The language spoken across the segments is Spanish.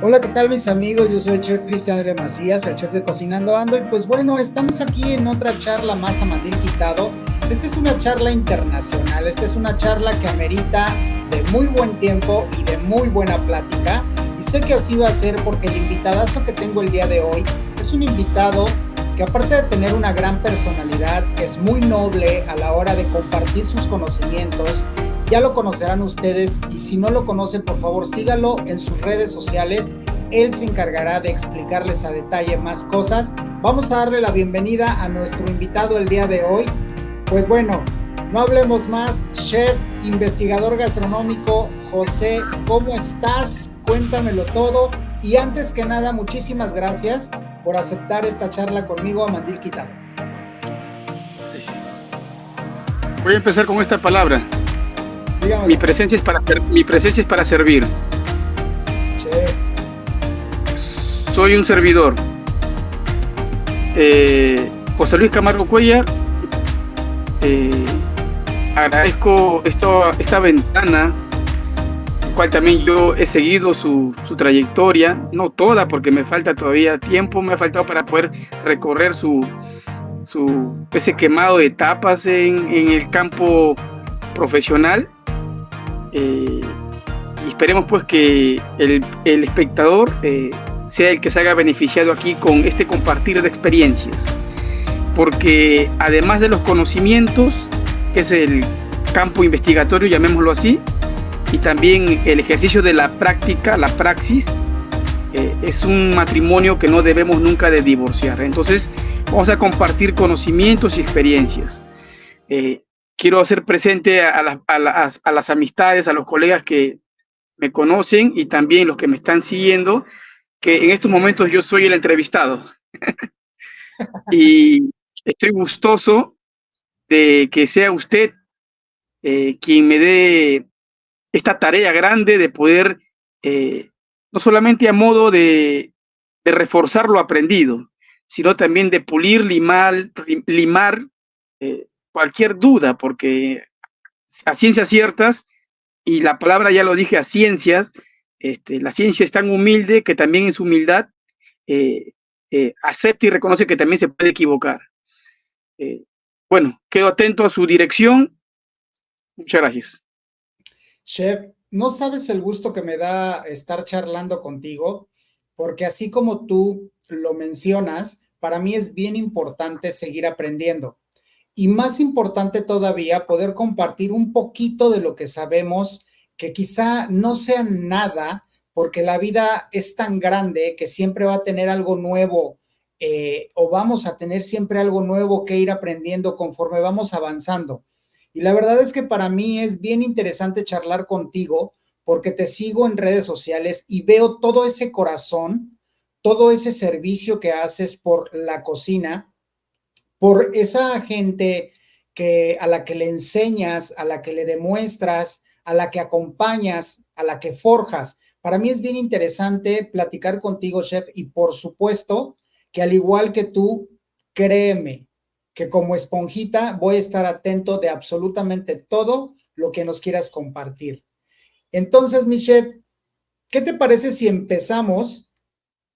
Hola, ¿qué tal mis amigos? Yo soy el chef Cristian L. Macías, el chef de Cocinando Ando, y pues bueno, estamos aquí en otra charla más a mandil quitado. Esta es una charla internacional, esta es una charla que amerita de muy buen tiempo y de muy buena plática, y sé que así va a ser porque el invitadazo que tengo el día de hoy es un invitado que, aparte de tener una gran personalidad, es muy noble a la hora de compartir sus conocimientos. Ya lo conocerán ustedes, y si no lo conocen, por favor síganlo en sus redes sociales. Él se encargará de explicarles a detalle más cosas. Vamos a darle la bienvenida a nuestro invitado el día de hoy. Pues bueno, no hablemos más. Chef, investigador gastronómico, José, ¿cómo estás? Cuéntamelo todo. Y antes que nada, muchísimas gracias por aceptar esta charla conmigo a mandil quitado. Voy a empezar con esta palabra. Dígamelo. Mi presencia es para servir. Chef. Soy un servidor. José Luis Camargo Cuellar. Agradezco esta ventana, el cual también yo he seguido su trayectoria, no toda porque me falta todavía tiempo, me ha faltado para poder recorrer ese quemado de etapas en el campo profesional. Y esperemos pues que el espectador sea el que se haga beneficiado aquí con este compartir de experiencias, porque además de los conocimientos, que es el campo investigatorio, llamémoslo así, y también el ejercicio de la práctica, la praxis, es un matrimonio que no debemos nunca de divorciar. Entonces vamos a compartir conocimientos y experiencias. Quiero hacer presente a las amistades, a los colegas que me conocen y también los que me están siguiendo, que en estos momentos yo soy el entrevistado. Y estoy gustoso de que sea usted quien me dé esta tarea grande de poder, no solamente a modo de reforzar lo aprendido, sino también de pulir, limar cualquier duda, porque a ciencias ciertas, y la palabra ya lo dije, a ciencias, la ciencia es tan humilde que también en su humildad acepta y reconoce que también se puede equivocar. Bueno, quedo atento a su dirección. Muchas gracias. Chef, no sabes el gusto que me da estar charlando contigo, porque así como tú lo mencionas, para mí es bien importante seguir aprendiendo. Y más importante todavía, poder compartir un poquito de lo que sabemos, que quizá no sea nada, porque la vida es tan grande que siempre va a tener algo nuevo, o vamos a tener siempre algo nuevo que ir aprendiendo conforme vamos avanzando. Y la verdad es que para mí es bien interesante charlar contigo, porque te sigo en redes sociales y veo todo ese corazón, todo ese servicio que haces por la cocina, por esa gente a la que le enseñas, a la que le demuestras, a la que acompañas, a la que forjas. Para mí es bien interesante platicar contigo, chef, y por supuesto que, al igual que tú, créeme que como esponjita voy a estar atento de absolutamente todo lo que nos quieras compartir. Entonces, mi chef, ¿qué te parece si empezamos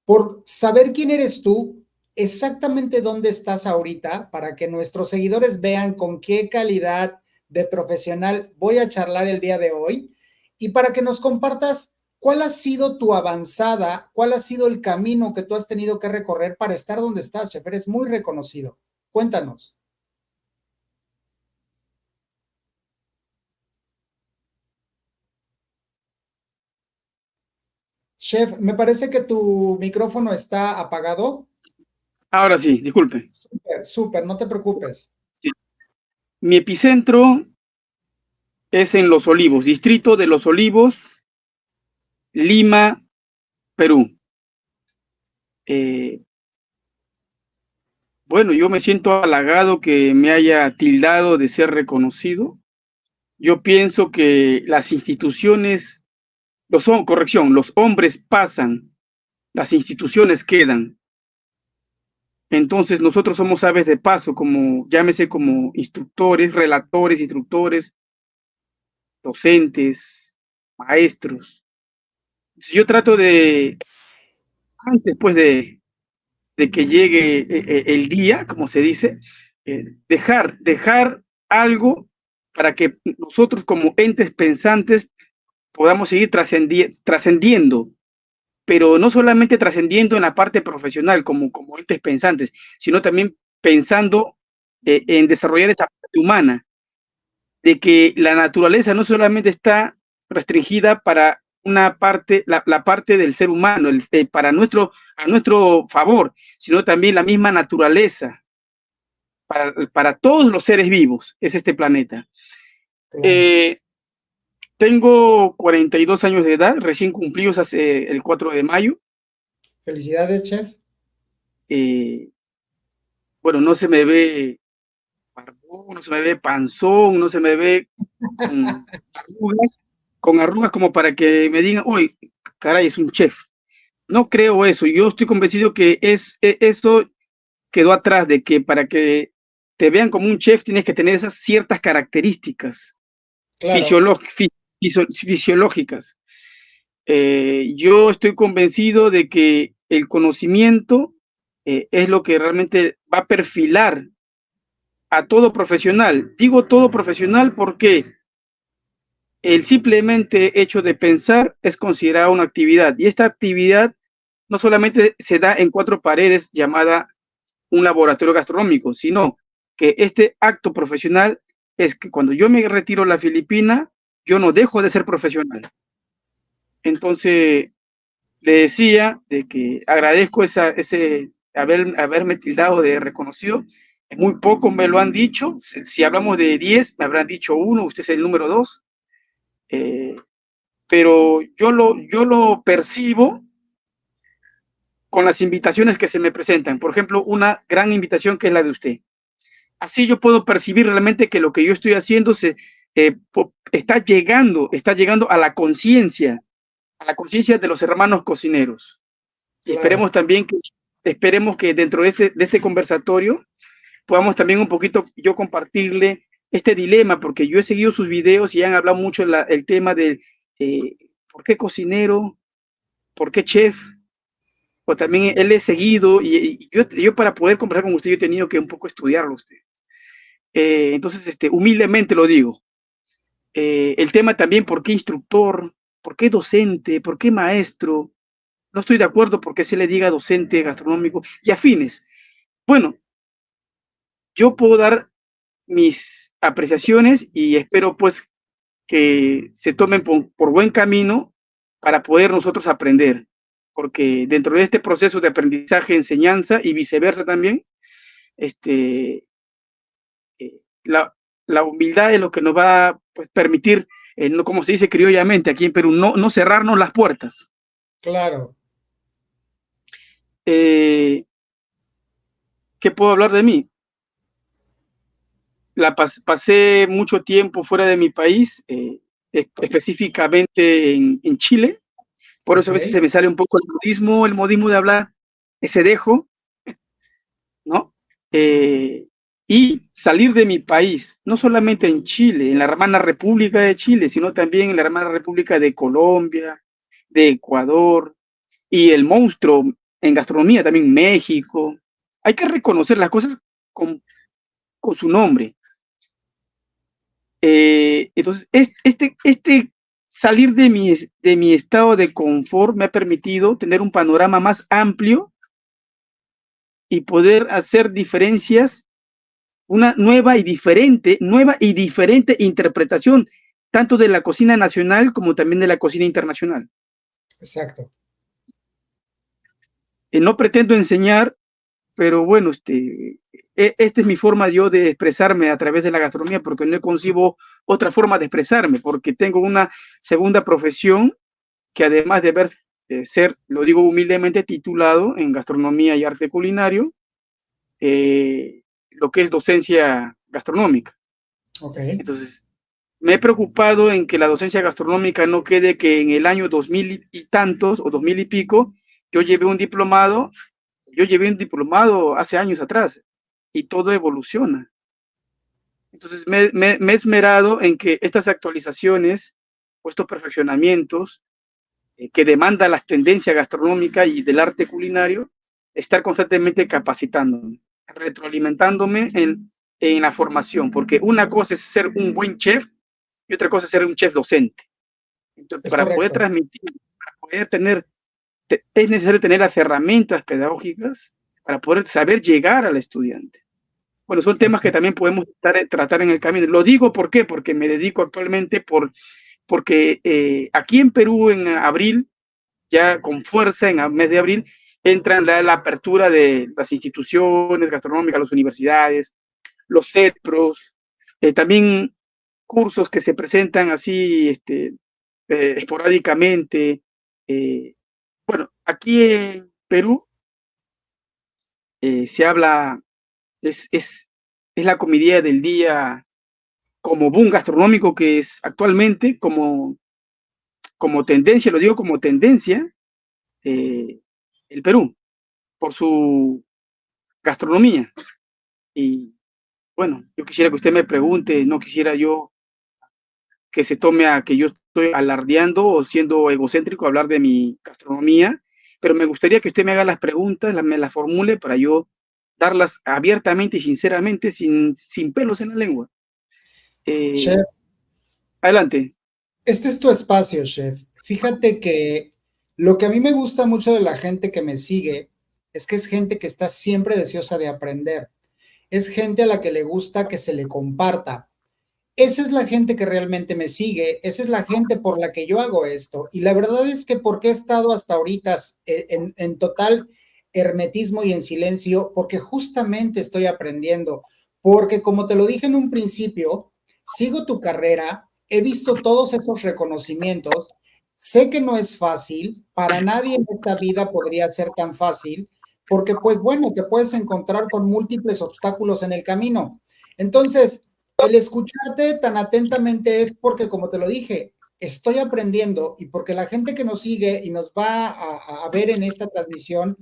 por saber quién eres tú, exactamente dónde estás ahorita, para que nuestros seguidores vean con qué calidad de profesional voy a charlar el día de hoy, y para que nos compartas cuál ha sido tu avanzada, cuál ha sido el camino que tú has tenido que recorrer para estar donde estás, chef? Eres muy reconocido. Cuéntanos. Chef, me parece que tu micrófono está apagado. Ahora sí, disculpe. Súper, súper, no te preocupes. Sí. Mi epicentro es en Los Olivos, distrito de Los Olivos, Lima, Perú. Bueno, yo me siento halagado que me haya tildado de ser reconocido. Yo pienso que las instituciones, los hombres pasan, las instituciones quedan. Entonces nosotros somos aves de paso, como llámese como instructores, relatores, instructores, docentes, maestros. Yo trato de antes pues de que llegue el día, como se dice, dejar algo para que nosotros como entes pensantes podamos seguir trascendiendo, pero no solamente trascendiendo en la parte profesional como entes pensantes, sino también pensando en desarrollar esa parte humana, de que la naturaleza no solamente está restringida para una parte, la parte del ser humano, para a nuestro favor, sino también la misma naturaleza para todos los seres vivos, es este planeta. Claro. Eh, Tengo 42 años de edad, recién cumplidos hace el 4 de mayo. Felicidades, chef. Eh, bueno, no se me ve barbón, no se me ve panzón, no se me ve con arrugas, con arrugas como para que me digan, uy, caray, es un chef. No creo eso. Yo estoy convencido que eso quedó atrás, de que para que te vean como un chef tienes que tener esas ciertas características Claro, fisiológicas. Yo estoy convencido de que el conocimiento es lo que realmente va a perfilar a todo profesional. Digo todo profesional porque el simplemente hecho de pensar es considerado una actividad, y esta actividad no solamente se da en cuatro paredes llamada un laboratorio gastronómico, sino que este acto profesional es que cuando yo me retiro a la Filipina, yo no dejo de ser profesional. Entonces, le decía de que agradezco haberme tildado de reconocido. Muy poco me lo han dicho. Si hablamos de 10, me habrán dicho uno, usted es el número 2. Eh, pero yo lo percibo con las invitaciones que se me presentan. Por ejemplo, una gran invitación que es la de usted. Así yo puedo percibir realmente que lo que yo estoy haciendo está llegando a la conciencia de los hermanos cocineros. Y claro. esperemos que dentro de este conversatorio podamos también un poquito yo compartirle este dilema, porque yo he seguido sus videos y han hablado mucho el tema de eh, por qué cocinero, por qué chef, o también él he seguido, y yo para poder conversar con usted yo he tenido que un poco estudiarlo usted. Entonces, humildemente lo digo. El tema también, ¿por qué instructor? ¿Por qué docente? ¿Por qué maestro? No estoy de acuerdo porque se le diga docente gastronómico y afines. Bueno, yo puedo dar mis apreciaciones y espero pues que se tomen por buen camino para poder nosotros aprender, porque dentro de este proceso de aprendizaje, enseñanza y viceversa también, este, la humildad es lo que nos va a pues, permitir, no, como se dice criollamente aquí en Perú, no cerrarnos las puertas. Claro. ¿Qué puedo hablar de mí? Pasé mucho tiempo fuera de mi país, específicamente en Chile. Por eso Ok. a veces se me sale un poco el modismo de hablar, ese dejo, ¿no? Y salir de mi país, no solamente en Chile, en la hermana República de Chile, sino también en la hermana República de Colombia, de Ecuador, y el monstruo en gastronomía también México. Hay que reconocer las cosas con su nombre. Entonces, este salir de mi estado de confort me ha permitido tener un panorama más amplio y poder hacer diferencias, una nueva y diferente interpretación, tanto de la cocina nacional como también de la cocina internacional. Exacto. No pretendo enseñar, pero bueno, esta es mi forma yo de expresarme a través de la gastronomía, porque no concibo otra forma de expresarme, porque tengo una segunda profesión que además de ser, lo digo humildemente, titulado en gastronomía y arte culinario, lo que es docencia gastronómica. Ok. Entonces, me he preocupado en que la docencia gastronómica no quede que en el año 2000 y tantos o 2000 y pico, yo llevé un diplomado hace años atrás y todo evoluciona. Entonces, me he esmerado en que estas actualizaciones o estos perfeccionamientos que demanda las tendencias gastronómicas y del arte culinario, estar constantemente capacitándome, retroalimentándome en la formación, porque una cosa es ser un buen chef y otra cosa es ser un chef docente. Entonces, Es para poder correcto. transmitir, para poder tener, es necesario tener las herramientas pedagógicas para poder saber llegar al estudiante. Bueno, son temas que Exacto. también podemos tratar en el camino. Lo digo ¿por qué? Porque me dedico actualmente porque aquí en Perú en abril, ya con fuerza en el mes de abril, entra la apertura de las instituciones gastronómicas, las universidades, los CEPROS, también cursos que se presentan así esporádicamente. Eh, bueno, aquí en Perú se habla, es, es, es la comidilla del día como boom gastronómico que es actualmente como tendencia, lo digo como tendencia, eh, el Perú, por su gastronomía. Y bueno, yo quisiera que usted me pregunte, no quisiera yo que se tome a que yo estoy alardeando o siendo egocéntrico hablar de mi gastronomía, pero me gustaría que usted me haga las preguntas, me las formule para yo darlas abiertamente y sinceramente, sin pelos en la lengua. Chef, Eh, Adelante. este es tu espacio, chef. Fíjate que lo que a mí me gusta mucho de la gente que me sigue es que es gente que está siempre deseosa de aprender. Es gente a la que le gusta que se le comparta. Esa es la gente que realmente me sigue, esa es la gente por la que yo hago esto. Y la verdad es que porque he estado hasta ahorita en total hermetismo y en silencio, porque justamente estoy aprendiendo, porque como te lo dije en un principio, sigo tu carrera, he visto todos esos reconocimientos, sé que no es fácil, para nadie en esta vida podría ser tan fácil, porque pues bueno, te puedes encontrar con múltiples obstáculos en el camino. Entonces, el escucharte tan atentamente es porque, como te lo dije, estoy aprendiendo y porque la gente que nos sigue y nos va a ver en esta transmisión,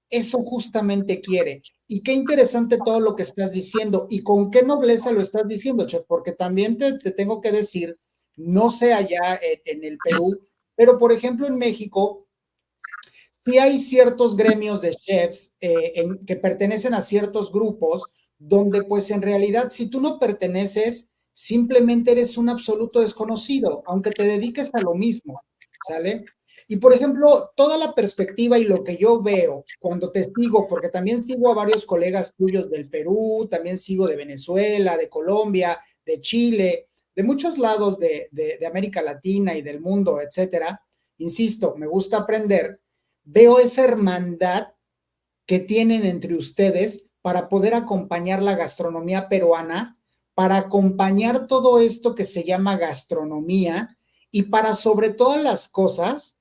eso justamente quiere. Y qué interesante todo lo que estás diciendo y con qué nobleza lo estás diciendo, Chef, porque también te tengo que decir, no sé allá en el Perú, pero por ejemplo en México, sí hay ciertos gremios de chefs que pertenecen a ciertos grupos donde pues en realidad si tú no perteneces, simplemente eres un absoluto desconocido, aunque te dediques a lo mismo, ¿sale? Y por ejemplo, toda la perspectiva y lo que yo veo cuando te sigo, porque también sigo a varios colegas tuyos del Perú, también sigo de Venezuela, de Colombia, de Chile, de muchos lados de América Latina y del mundo, etcétera. Insisto, me gusta aprender, veo esa hermandad que tienen entre ustedes para poder acompañar la gastronomía peruana, para acompañar todo esto que se llama gastronomía y para sobre todas las cosas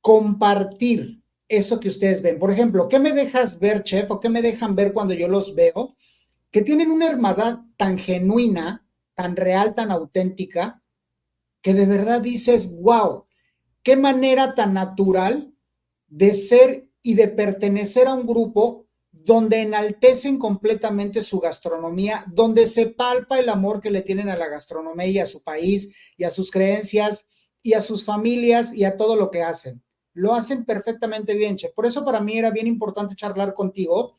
compartir eso que ustedes ven. Por ejemplo, ¿qué me dejas ver, chef, o qué me dejan ver cuando yo los veo? Que tienen una hermandad tan genuina, tan real, tan auténtica, que de verdad dices, wow, qué manera tan natural de ser y de pertenecer a un grupo donde enaltecen completamente su gastronomía, donde se palpa el amor que le tienen a la gastronomía y a su país y a sus creencias y a sus familias y a todo lo que hacen. Lo hacen perfectamente bien, Che. Por eso para mí era bien importante charlar contigo.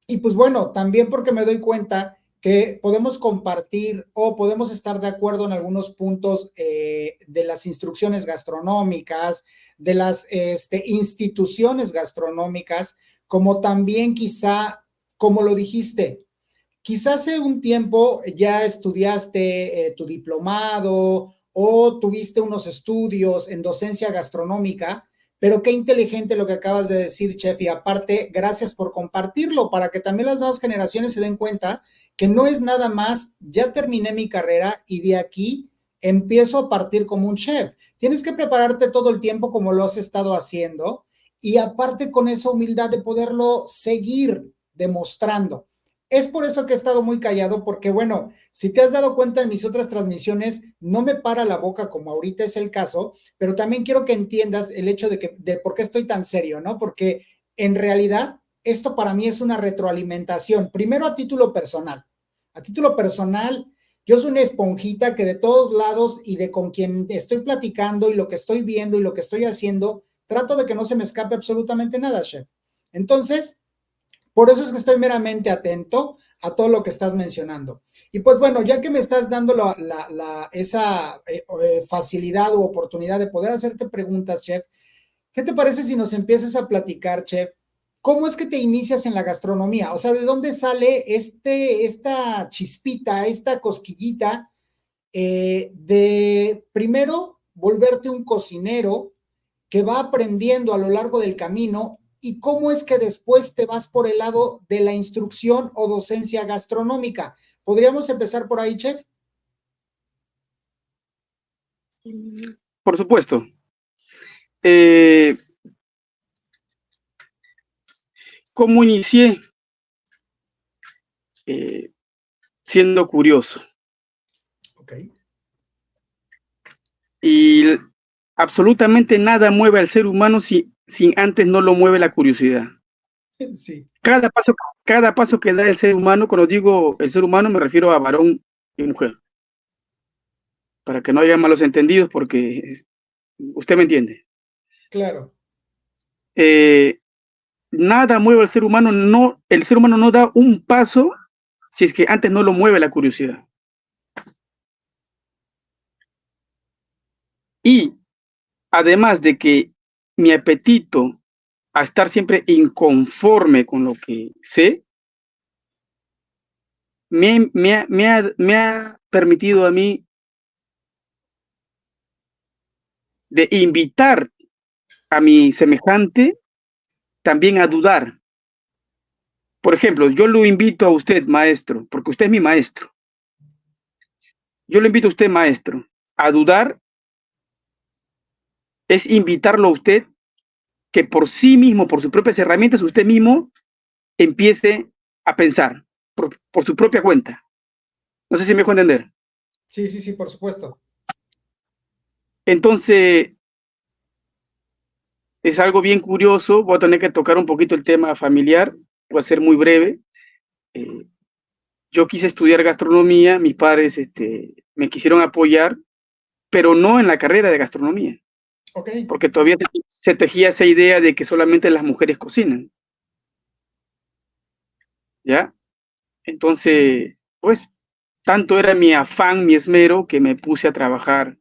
Y pues bueno, también porque me doy cuenta que podemos compartir o podemos estar de acuerdo en algunos puntos de las instrucciones gastronómicas, de las instituciones gastronómicas, como también quizá, como lo dijiste, quizás hace un tiempo ya estudiaste tu diplomado o tuviste unos estudios en docencia gastronómica, pero qué inteligente lo que acabas de decir, chef, y aparte, gracias por compartirlo para que también las nuevas generaciones se den cuenta que no es nada más, ya terminé mi carrera y de aquí empiezo a partir como un chef. Tienes que prepararte todo el tiempo como lo has estado haciendo y aparte con esa humildad de poderlo seguir demostrando. Es por eso que he estado muy callado, porque bueno, si te has dado cuenta en mis otras transmisiones, no me para la boca como ahorita es el caso, pero también quiero que entiendas el hecho de por qué estoy tan serio, ¿no? Porque en realidad esto para mí es una retroalimentación, primero a título personal. A título personal, Yo soy una esponjita que de todos lados y de con quien estoy platicando y lo que estoy viendo y lo que estoy haciendo, trato de que no se me escape absolutamente nada, chef. Entonces, por eso es que estoy meramente atento a todo lo que estás mencionando. Y pues bueno, ya que me estás dando esa facilidad u oportunidad de poder hacerte preguntas, chef, ¿qué te parece si nos empiezas a platicar, chef? ¿Cómo es que te inicias en la gastronomía? O sea, ¿de dónde sale esta chispita, esta cosquillita de primero volverte un cocinero que va aprendiendo a lo largo del camino y cómo es que después te vas por el lado de la instrucción o docencia gastronómica? ¿Podríamos empezar por ahí, chef? Por supuesto. Eh, ¿Cómo inicié? Siendo curioso. Ok. Y absolutamente nada mueve al ser humano sin antes no lo mueve la curiosidad. Sí. Cada paso que da el ser humano, cuando digo el ser humano me refiero a varón y mujer, para que no haya malos entendidos, porque usted me entiende. Claro. Nada mueve al ser humano, el ser humano no da un paso si es que antes no lo mueve la curiosidad. Y además de que mi apetito a estar siempre inconforme con lo que sé, me ha permitido a mí de invitar a mi semejante también a dudar. Por ejemplo, yo lo invito a usted, maestro, porque usted es mi maestro. Yo lo invito a usted, maestro, a dudar, es invitarlo a usted que por sí mismo, por sus propias herramientas, usted mismo empiece a pensar por su propia cuenta. No sé si me dejo entender. Sí, sí, sí, por supuesto. Entonces, es algo bien curioso. Voy a tener que tocar un poquito el tema familiar. Voy a ser muy breve. Yo quise estudiar gastronomía. Mis padres me quisieron apoyar, pero no en la carrera de gastronomía. Ok. Porque todavía se tejía esa idea de que solamente las mujeres cocinan. ¿Ya? Entonces, pues, tanto era mi afán, mi esmero, que me puse a trabajar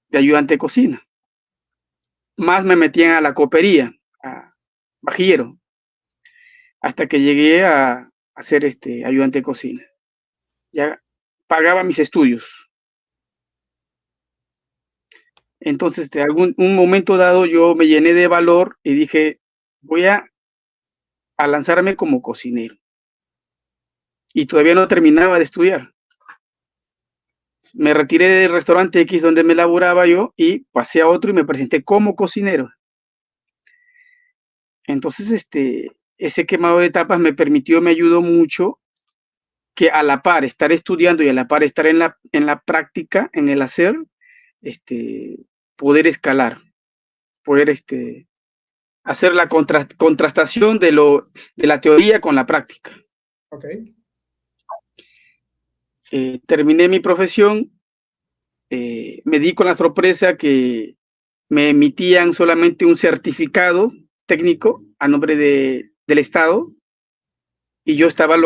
de ayudante de cocina. Más me metían a la copería, a vajillero, hasta que llegué a ser ayudante de cocina. Ya pagaba mis estudios. Entonces, un momento dado, yo me llené de valor y dije, voy a lanzarme como cocinero. Y todavía no terminaba de estudiar. Me retiré del restaurante X donde me laboraba yo y pasé a otro y me presenté como cocinero. Entonces, ese quemado de etapas me ayudó mucho que a la par estar estudiando y a la par estar en la práctica, en el hacer, poder escalar, poder hacer la contrastación de la teoría con la práctica. Ok. Terminé mi profesión, me di con la sorpresa que me emitían solamente un certificado técnico a nombre del Estado y yo estaba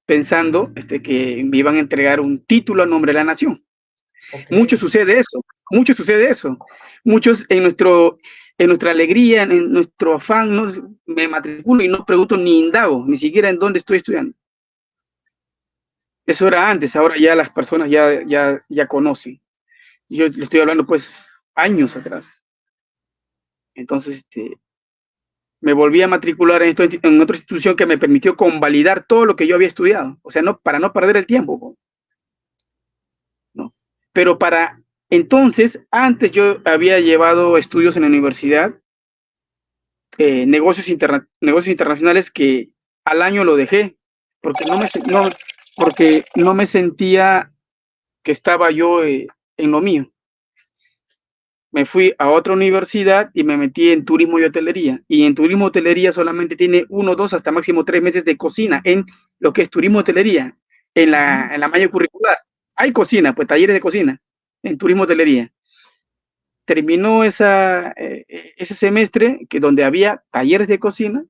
pensando que me iban a entregar un título a nombre de la nación. Ok. Mucho sucede eso, mucho sucede eso. Muchos en nuestra alegría, en nuestro afán, ¿no? Me matriculo y no pregunto ni indago, ni siquiera en dónde estoy estudiando. Eso era antes, ahora ya las personas ya conocen. Yo le estoy hablando pues años atrás. Entonces, me volví a matricular en otra institución que me permitió convalidar todo lo que yo había estudiado. O sea, para no perder el tiempo. ¿No? Pero entonces, antes yo había llevado estudios en la universidad, negocios internacionales que al año lo dejé, porque porque no me sentía que estaba yo en lo mío. Me fui a otra universidad y me metí en turismo y hotelería. Y en turismo y hotelería solamente tiene 1, 2, hasta máximo 3 meses de cocina en lo que es turismo y hotelería. en la malla curricular. Hay cocina, pues talleres de cocina, en turismo hotelería. Terminó ese semestre que donde había talleres de cocina,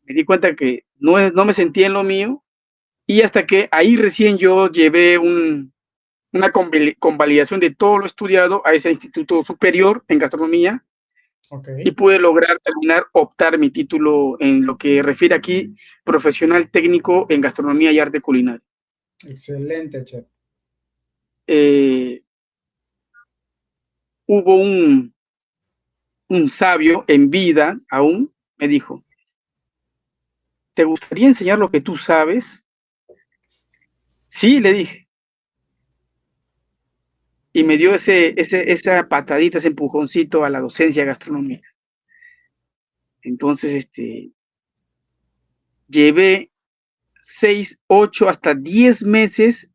me di cuenta que no me sentía en lo mío, y hasta que ahí recién yo llevé una convalidación de todo lo estudiado a ese instituto superior en gastronomía, y pude lograr terminar, optar mi título en lo que refiere aquí, profesional técnico en gastronomía y arte culinario. Excelente, chef. Hubo un sabio en vida aún, me dijo, ¿te gustaría enseñar lo que tú sabes? Sí, le dije. Y me dio esa patadita, ese empujoncito a la docencia gastronómica. Entonces, llevé 6, 8, hasta 10 meses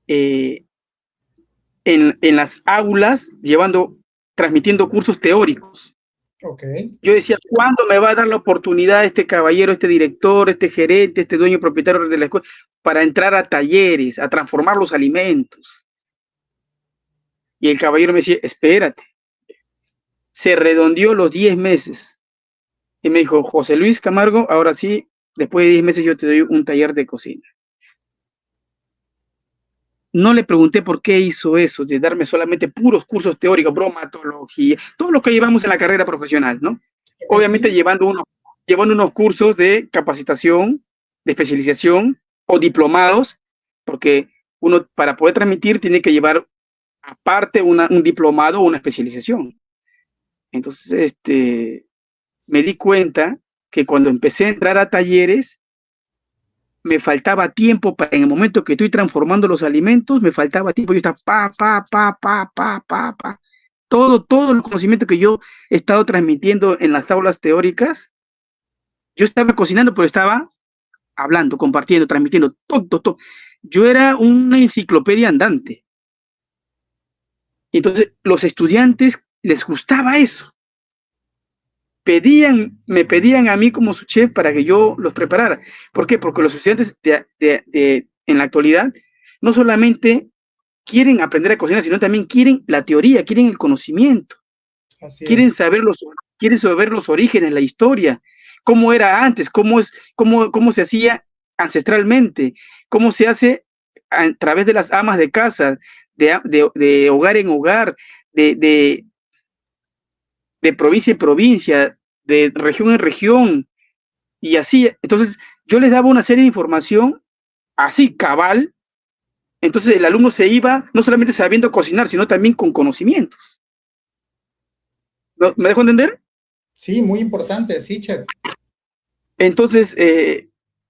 en las aulas, transmitiendo cursos teóricos. Yo decía, ¿cuándo me va a dar la oportunidad este caballero, este director, este gerente, este dueño propietario de la escuela, para entrar a talleres, a transformar los alimentos? Y el caballero me decía, espérate. Se redondeó los 10 meses. Y me dijo, José Luis Camargo, ahora sí, después de 10 meses yo te doy un taller de cocina. No le pregunté por qué hizo eso, de darme solamente puros cursos teóricos, bromatología, todo lo que llevamos en la carrera profesional, ¿no? Obviamente llevando unos cursos de capacitación, de especialización o diplomados, porque uno para poder transmitir tiene que llevar aparte un diplomado o una especialización. Entonces, me di cuenta que cuando empecé a entrar a talleres, me faltaba tiempo en el momento que estoy transformando los alimentos, me faltaba tiempo. Yo estaba todo el conocimiento que yo he estado transmitiendo en las aulas teóricas, yo estaba cocinando, pero estaba hablando, compartiendo, transmitiendo, todo. Yo era una enciclopedia andante. Entonces, los estudiantes les gustaba eso. Me pedían a mí como su chef para que yo los preparara. ¿Por qué? Porque los estudiantes en la actualidad no solamente quieren aprender a cocinar, sino también quieren la teoría, quieren el conocimiento. Quieren saber los orígenes, la historia, cómo era antes, cómo se hacía ancestralmente, cómo se hace a través de las amas de casa, de hogar en hogar, de provincia en provincia, de región en región, y así. Entonces, yo les daba una serie de información así, cabal. Entonces, el alumno se iba no solamente sabiendo cocinar, sino también con conocimientos. ¿Me dejo entender? Sí, muy importante, sí, chef. Entonces,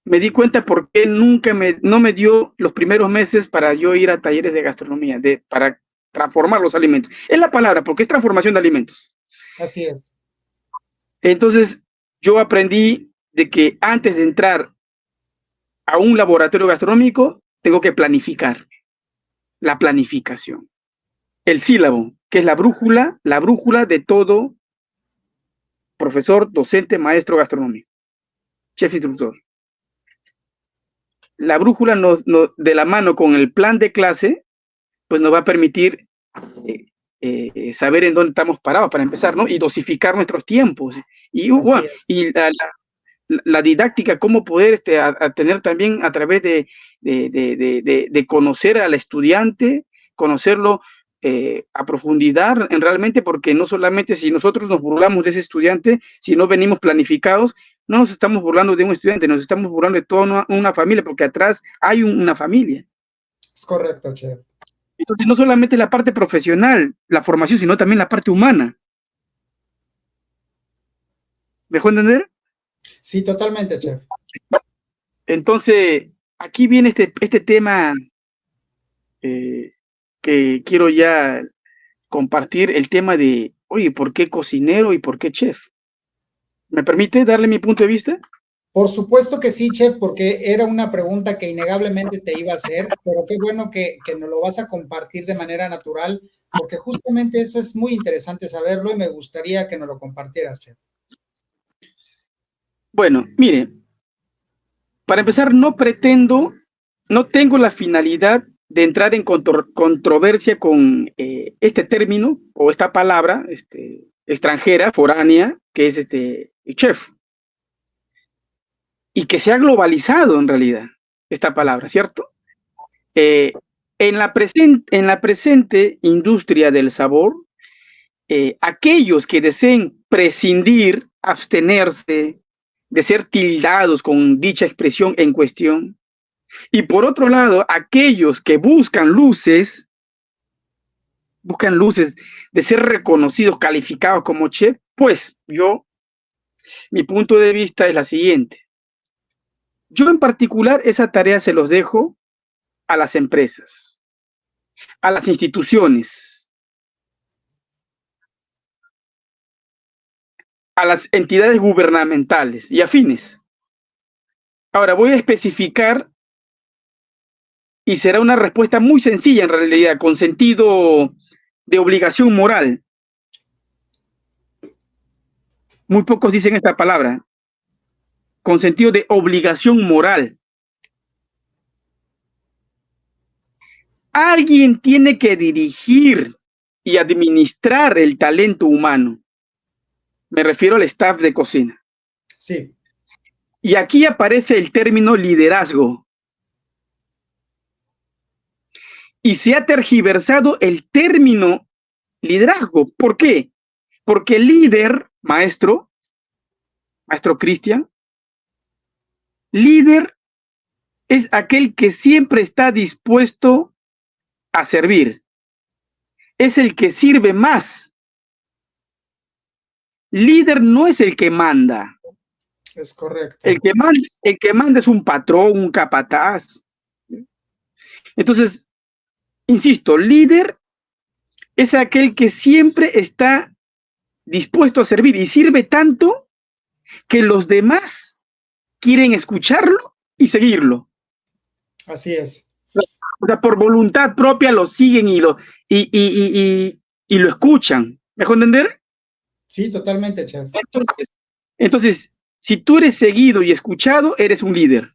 me di cuenta por qué no me dio los primeros meses para yo ir a talleres de gastronomía, para transformar los alimentos. Es la palabra, porque es transformación de alimentos. Así es. Entonces, yo aprendí de que antes de entrar a un laboratorio gastronómico, tengo que planificar. La planificación. El sílabo, que es la brújula de todo profesor, docente, maestro gastronómico, chef instructor. La brújula de la mano con el plan de clase, pues nos va a permitir saber en dónde estamos parados para empezar, ¿no? Y dosificar nuestros tiempos. Y la didáctica, cómo poder a tener también a través de conocer al estudiante, conocerlo a profundidad realmente, porque no solamente si nosotros nos burlamos de ese estudiante, si no venimos planificados, no nos estamos burlando de un estudiante, nos estamos burlando de toda una familia, porque atrás hay una familia. Es correcto, chef. Entonces, no solamente la parte profesional, la formación, sino también la parte humana. ¿Me dejó entender? Sí, totalmente, chef. Entonces, aquí viene este tema que quiero ya compartir, el tema de, oye, ¿por qué cocinero y por qué chef? ¿Me permite darle mi punto de vista? Por supuesto que sí, chef, porque era una pregunta que innegablemente te iba a hacer, pero qué bueno que nos lo vas a compartir de manera natural, porque justamente eso es muy interesante saberlo y me gustaría que nos lo compartieras, chef. Bueno, mire, para empezar, no tengo la finalidad de entrar en controversia con este término o esta palabra extranjera, foránea, que es chef, y que se ha globalizado en realidad esta palabra, ¿cierto? Eh, en la presente industria del sabor, aquellos que deseen prescindir, abstenerse de ser tildados con dicha expresión en cuestión, y por otro lado, aquellos que buscan luces de ser reconocidos, calificados como chef, pues mi punto de vista es la siguiente. Yo en particular esa tarea se los dejo a las empresas, a las instituciones, a las entidades gubernamentales y afines. Ahora voy a especificar y será una respuesta muy sencilla en realidad, con sentido de obligación moral. Muy pocos dicen esta palabra, con sentido de obligación moral. Alguien tiene que dirigir y administrar el talento humano. Me refiero al staff de cocina. Sí. Y aquí aparece el término liderazgo. Y se ha tergiversado el término liderazgo. ¿Por qué? Porque líder, maestro Cristian, líder es aquel que siempre está dispuesto a servir. Es el que sirve más. Líder no es el que manda. Es correcto. El que manda es un patrón, un capataz. Entonces, insisto, líder es aquel que siempre está dispuesto a servir y sirve tanto que los demás quieren escucharlo y seguirlo. Así es. O sea, por voluntad propia lo siguen y lo escuchan. ¿Me dejó entender? Sí, totalmente, chef. Entonces, si tú eres seguido y escuchado, eres un líder.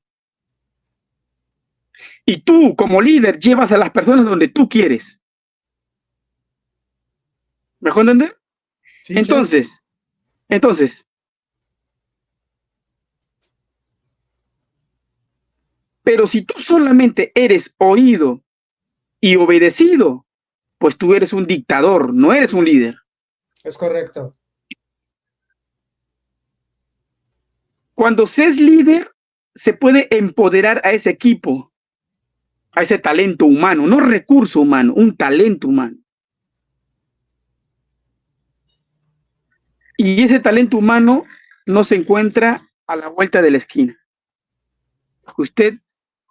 Y tú, como líder, llevas a las personas donde tú quieres. ¿Me dejó entender? Sí, entonces, pero si tú solamente eres oído y obedecido, pues tú eres un dictador, no eres un líder. Es correcto. Cuando se es líder, se puede empoderar a ese equipo, a ese talento humano, no recurso humano, un talento humano. Y ese talento humano no se encuentra a la vuelta de la esquina. Usted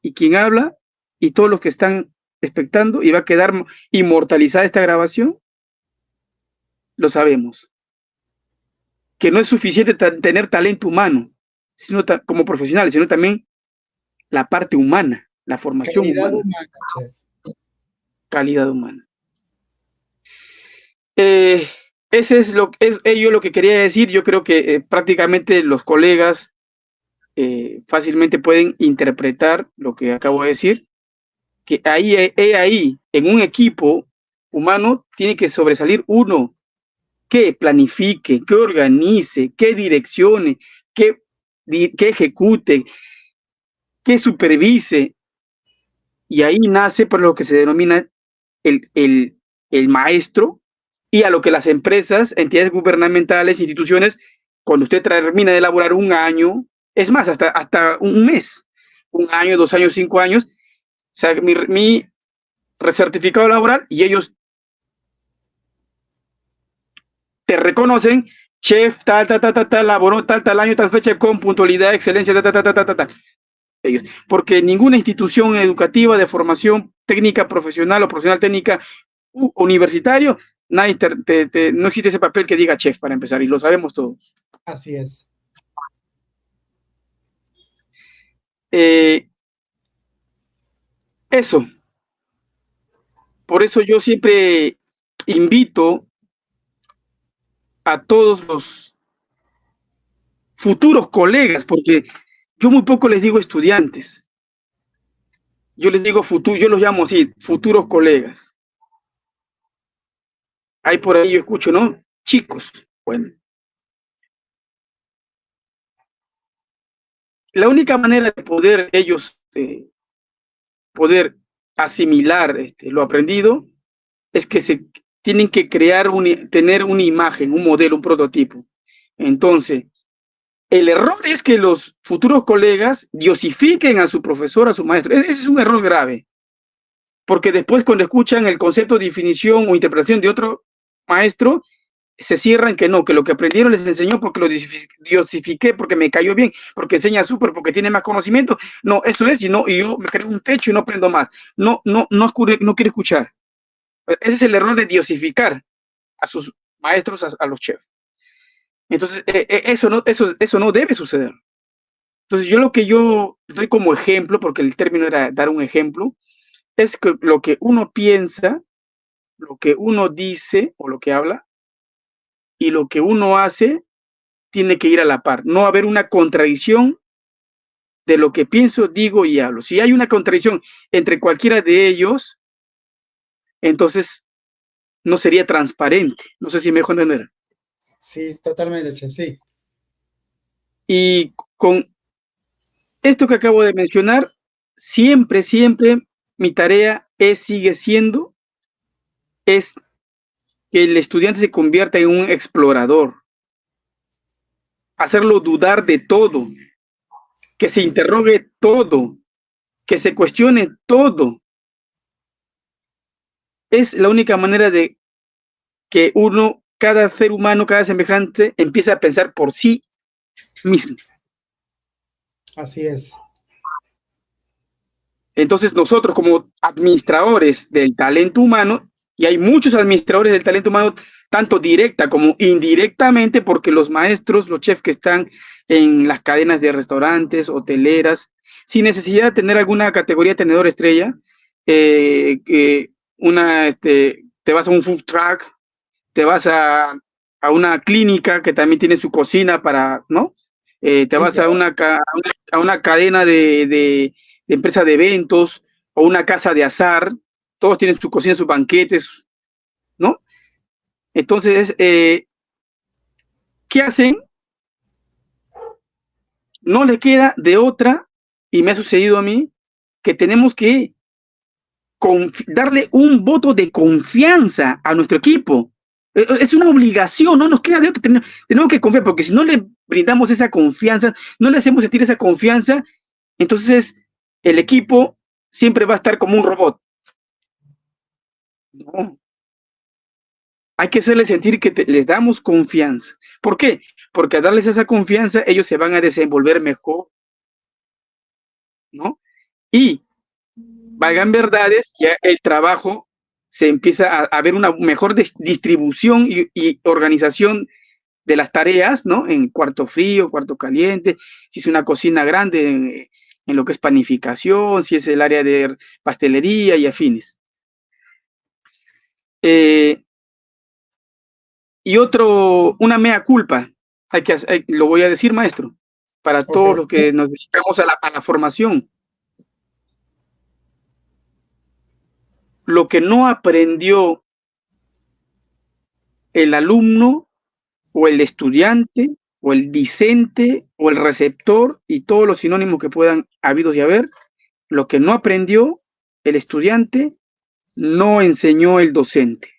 y quien habla y todos los que están expectando, y va a quedar inmortalizada esta grabación, lo sabemos. Que no es suficiente tener talento humano, sino como profesionales, sino también la parte humana, la formación Calidad humana. Chef. Calidad humana. Ese es ello lo que quería decir. Yo creo que prácticamente los colegas fácilmente pueden interpretar lo que acabo de decir, que ahí, en un equipo humano, tiene que sobresalir uno que planifique, que organice, que direccione, que ejecute, que supervise, y ahí nace por lo que se denomina el maestro, y a lo que las empresas, entidades gubernamentales, instituciones, cuando usted termina de elaborar un año, es más, hasta un mes, 1 año, 2 años, 5 años, o sea, mi recertificado laboral, y ellos te reconocen, chef, tal, laboró tal año, tal fecha, con puntualidad, excelencia, tal. Ellos, porque ninguna institución educativa de formación técnica profesional o profesional técnica universitario, nadie no existe ese papel que diga chef, para empezar, y lo sabemos todos. Así es. Eso. Por eso yo siempre invito a todos los futuros colegas, porque yo muy poco les digo estudiantes. Yo les digo yo los llamo así, futuros colegas. Hay por ahí, yo escucho, ¿no? Chicos. Bueno. La única manera de poder ellos poder asimilar lo aprendido es que se tienen que crear, tener una imagen, un modelo, un prototipo. Entonces, el error es que los futuros colegas diosifiquen a su profesor, a su maestro. Ese es un error grave. Porque después cuando escuchan el concepto, definición o interpretación de otro maestro, se cierran que no, que lo que aprendieron les enseñó porque lo diosifiqué, porque me cayó bien, porque enseña súper, porque tiene más conocimiento. No, eso es, y yo me creo un techo y no aprendo más. No quiero escuchar. Ese es el error de diosificar a sus maestros, a los chefs. Entonces, eso no debe suceder. Entonces, lo que yo doy como ejemplo, porque el término era dar un ejemplo, es que lo que uno piensa, lo que uno dice o lo que habla y lo que uno hace tiene que ir a la par. No haber una contradicción de lo que pienso, digo y hablo. Si hay una contradicción entre cualquiera de ellos, entonces no sería transparente. No sé si me dejo entender. Sí, totalmente, chef, sí. Y con esto que acabo de mencionar, siempre mi tarea sigue siendo es que el estudiante se convierta en un explorador, hacerlo dudar de todo, que se interrogue todo, que se cuestione todo. Es la única manera de que cada ser humano, cada semejante, empiece a pensar por sí mismo. Así es. Entonces nosotros como administradores del talento humano, y hay muchos administradores del talento humano, tanto directa como indirectamente, porque los maestros, los chefs que están en las cadenas de restaurantes, hoteleras, sin necesidad de tener alguna categoría tenedor estrella, te vas a un food truck, te vas a una clínica que también tiene su cocina para, ¿no? Te Sí, vas claro. a una cadena de empresa de eventos o una casa de azar, todos tienen su cocina, sus banquetes, ¿no? Entonces, ¿qué hacen? No le queda de otra, y me ha sucedido a mí, que tenemos que darle un voto de confianza a nuestro equipo. Es una obligación, no nos queda de otra, tenemos que confiar, porque si no le brindamos esa confianza, no le hacemos sentir esa confianza, entonces el equipo siempre va a estar como un robot. No. Hay que hacerles sentir que les damos confianza. ¿Por qué? Porque al darles esa confianza, ellos se van a desenvolver mejor, ¿no? Y, valgan verdades, ya el trabajo se empieza a ver una mejor distribución y organización de las tareas, ¿no? En cuarto frío, cuarto caliente, si es una cocina grande, en lo que es panificación, si es el área de pastelería y afines. Y una mea culpa, lo voy a decir, maestro, para todos los que nos dedicamos a la formación. Lo que no aprendió el alumno o el estudiante o el discente o el receptor y todos los sinónimos que puedan habidos y haber, lo que no aprendió el estudiante no enseñó el docente.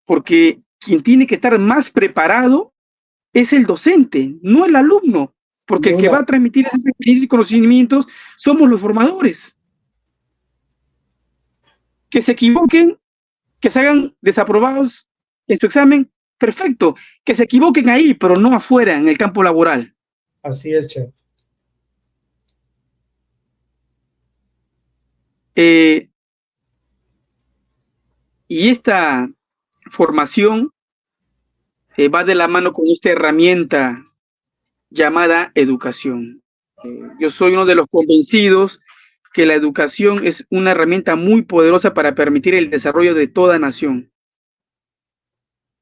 Porque quien tiene que estar más preparado es el docente, no el alumno, porque el que va a transmitir esas experiencias y conocimientos somos los formadores. Que se equivoquen, que se hagan desaprobados en su examen, perfecto, que se equivoquen ahí, pero no afuera, en el campo laboral. Así es, chef. Y esta formación va de la mano con esta herramienta llamada educación. Yo soy uno de los convencidos que la educación es una herramienta muy poderosa para permitir el desarrollo de toda nación.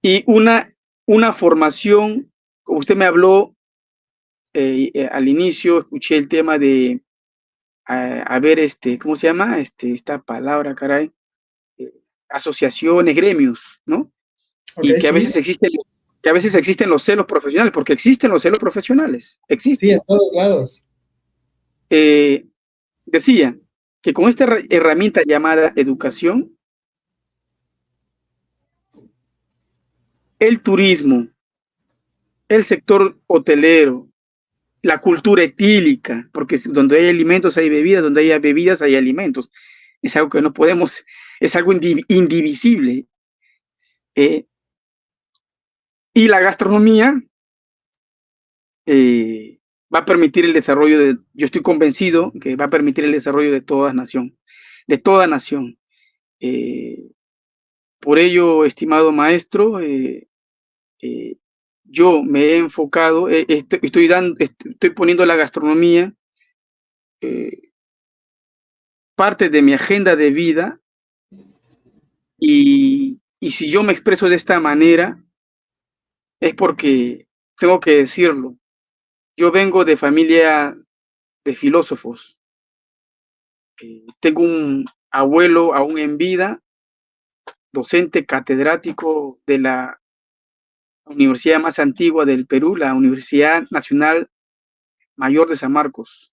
y una formación, como usted me habló al inicio, escuché el tema de, ver, ¿cómo se llama? Esta palabra, caray, eh, asociaciones, gremios, ¿no? Ok, Y sí, que a veces existen los celos profesionales, porque existen los celos profesionales, sí, en existen. todos lados. Eh, Decía que con esta herramienta llamada educación, el turismo, el sector hotelero, la cultura etílica, porque donde hay alimentos hay bebidas, donde hay bebidas hay alimentos. Es algo que no podemos, es algo indivisible. Eh, y la gastronomía eh, va a permitir el desarrollo yo estoy convencido que va a permitir el desarrollo de toda nación, de toda nación. Eh, por ello, estimado maestro, eh, yo me he enfocado, estoy poniendo la gastronomía eh, parte de mi agenda de vida y si yo me expreso de esta manera es porque tengo que decirlo. Yo vengo de familia de filósofos. Tengo un abuelo aún en vida, docente catedrático de la universidad más antigua del Perú, la Universidad Nacional Mayor de San Marcos,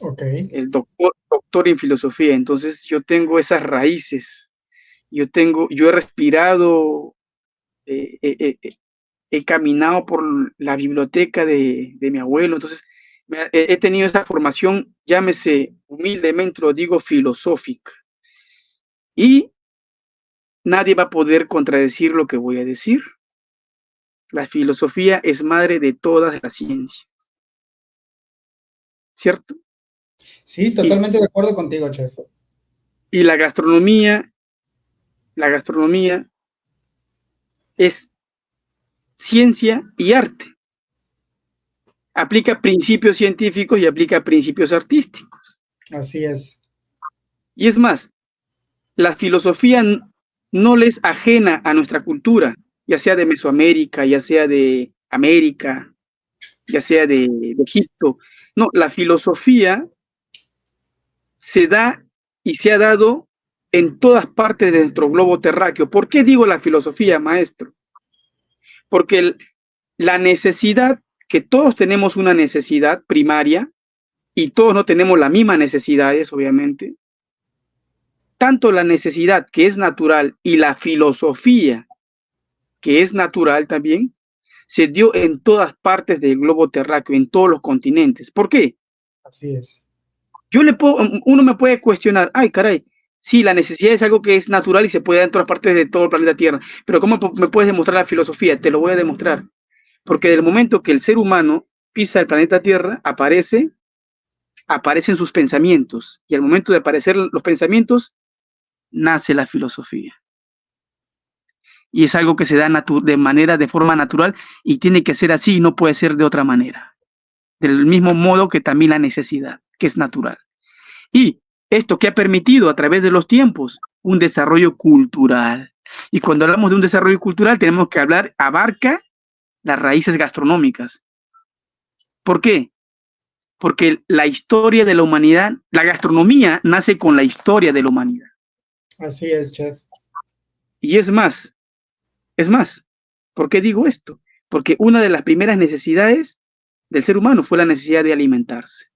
Ok, el doctor en filosofía. Entonces yo tengo esas raíces, yo he respirado, eh, eh, eh, he caminado por la biblioteca de mi abuelo, entonces he tenido esa formación, llámese humildemente, lo digo, filosófica. Y nadie va a poder contradecir lo que voy a decir. La filosofía es madre de todas las ciencias, ¿cierto? sí, Y, totalmente de acuerdo contigo, chef. y la gastronomía es ciencia y arte. Aplica principios científicos y aplica principios artísticos. Así es. Y es más, la filosofía no le es ajena a nuestra cultura, ya sea de Mesoamérica, ya sea de América, ya sea de Egipto. No, la filosofía se da y se ha dado en todas partes de nuestro globo terráqueo. ¿Por qué digo la filosofía, maestro? Porque la necesidad, que todos tenemos una necesidad primaria y todos no tenemos las mismas necesidades, obviamente, tanto la necesidad que es natural y la filosofía que es natural también, se dio en todas partes del globo terráqueo, en todos los continentes. ¿Por qué? Así es. Uno me puede cuestionar, ay, caray, sí, la necesidad es algo que es natural y se puede dar en todas partes de todo el planeta Tierra, pero ¿cómo me puedes demostrar la filosofía? Te lo voy a demostrar. Porque del momento que el ser humano pisa el planeta Tierra, aparecen sus pensamientos, y al momento de aparecer los pensamientos, nace la filosofía. Y es algo que se da de forma natural, y tiene que ser así y no puede ser de otra manera. Del mismo modo que también la necesidad, que es natural. Y esto que ha permitido a través de los tiempos un desarrollo cultural. Y cuando hablamos de un desarrollo cultural tenemos que abarca las raíces gastronómicas. ¿Por qué? Porque la historia de la humanidad, la gastronomía nace con la historia de la humanidad. Así es, chef. Y es más, ¿por qué digo esto? Porque una de las primeras necesidades del ser humano fue la necesidad de alimentarse.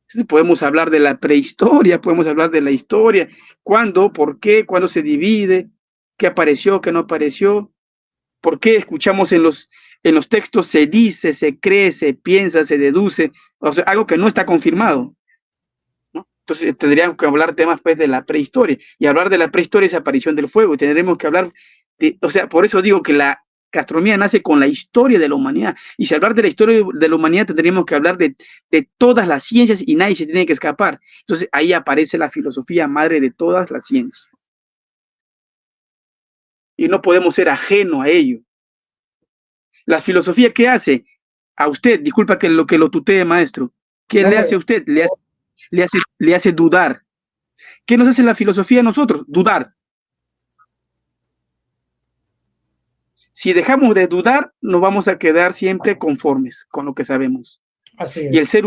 Entonces podemos hablar de la prehistoria, podemos hablar de la historia, cuándo, por qué, cuándo se divide, qué apareció, qué no apareció, por qué escuchamos en los textos se dice, se cree, se piensa, se deduce, o sea, algo que no está confirmado, ¿no? Entonces tendríamos que hablar temas pues, de la prehistoria, y hablar de la prehistoria es aparición del fuego, y tendremos que hablar o sea, por eso digo que la gastronomía nace con la historia de la humanidad, y si hablar de la historia de la humanidad tendríamos que hablar de todas las ciencias y nadie se tiene que escapar. Entonces ahí aparece la filosofía madre de todas las ciencias, y no podemos ser ajeno a ello. La filosofía, ¿qué hace? A usted, disculpa que lo tutee, maestro, ¿qué No, le hombre, hace a usted? Le hace dudar. ¿Qué nos hace la filosofía a nosotros? Dudar. Si dejamos de dudar, nos vamos a quedar siempre conformes con lo que sabemos. Así Y es. el ser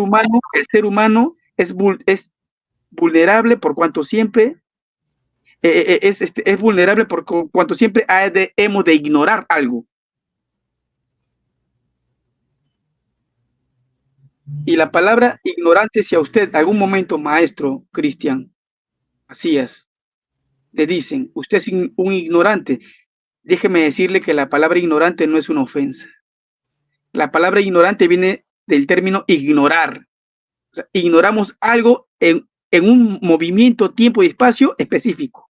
humano es vulnerable por cuanto siempre es vulnerable por cuanto siempre hemos de ignorar algo. Y la palabra ignorante, si a usted algún momento, maestro Cristian Macías, le dicen, usted es un ignorante, déjeme decirle que la palabra ignorante no es una ofensa. La palabra ignorante viene del término ignorar. O sea, ignoramos algo en un movimiento, tiempo y espacio específico.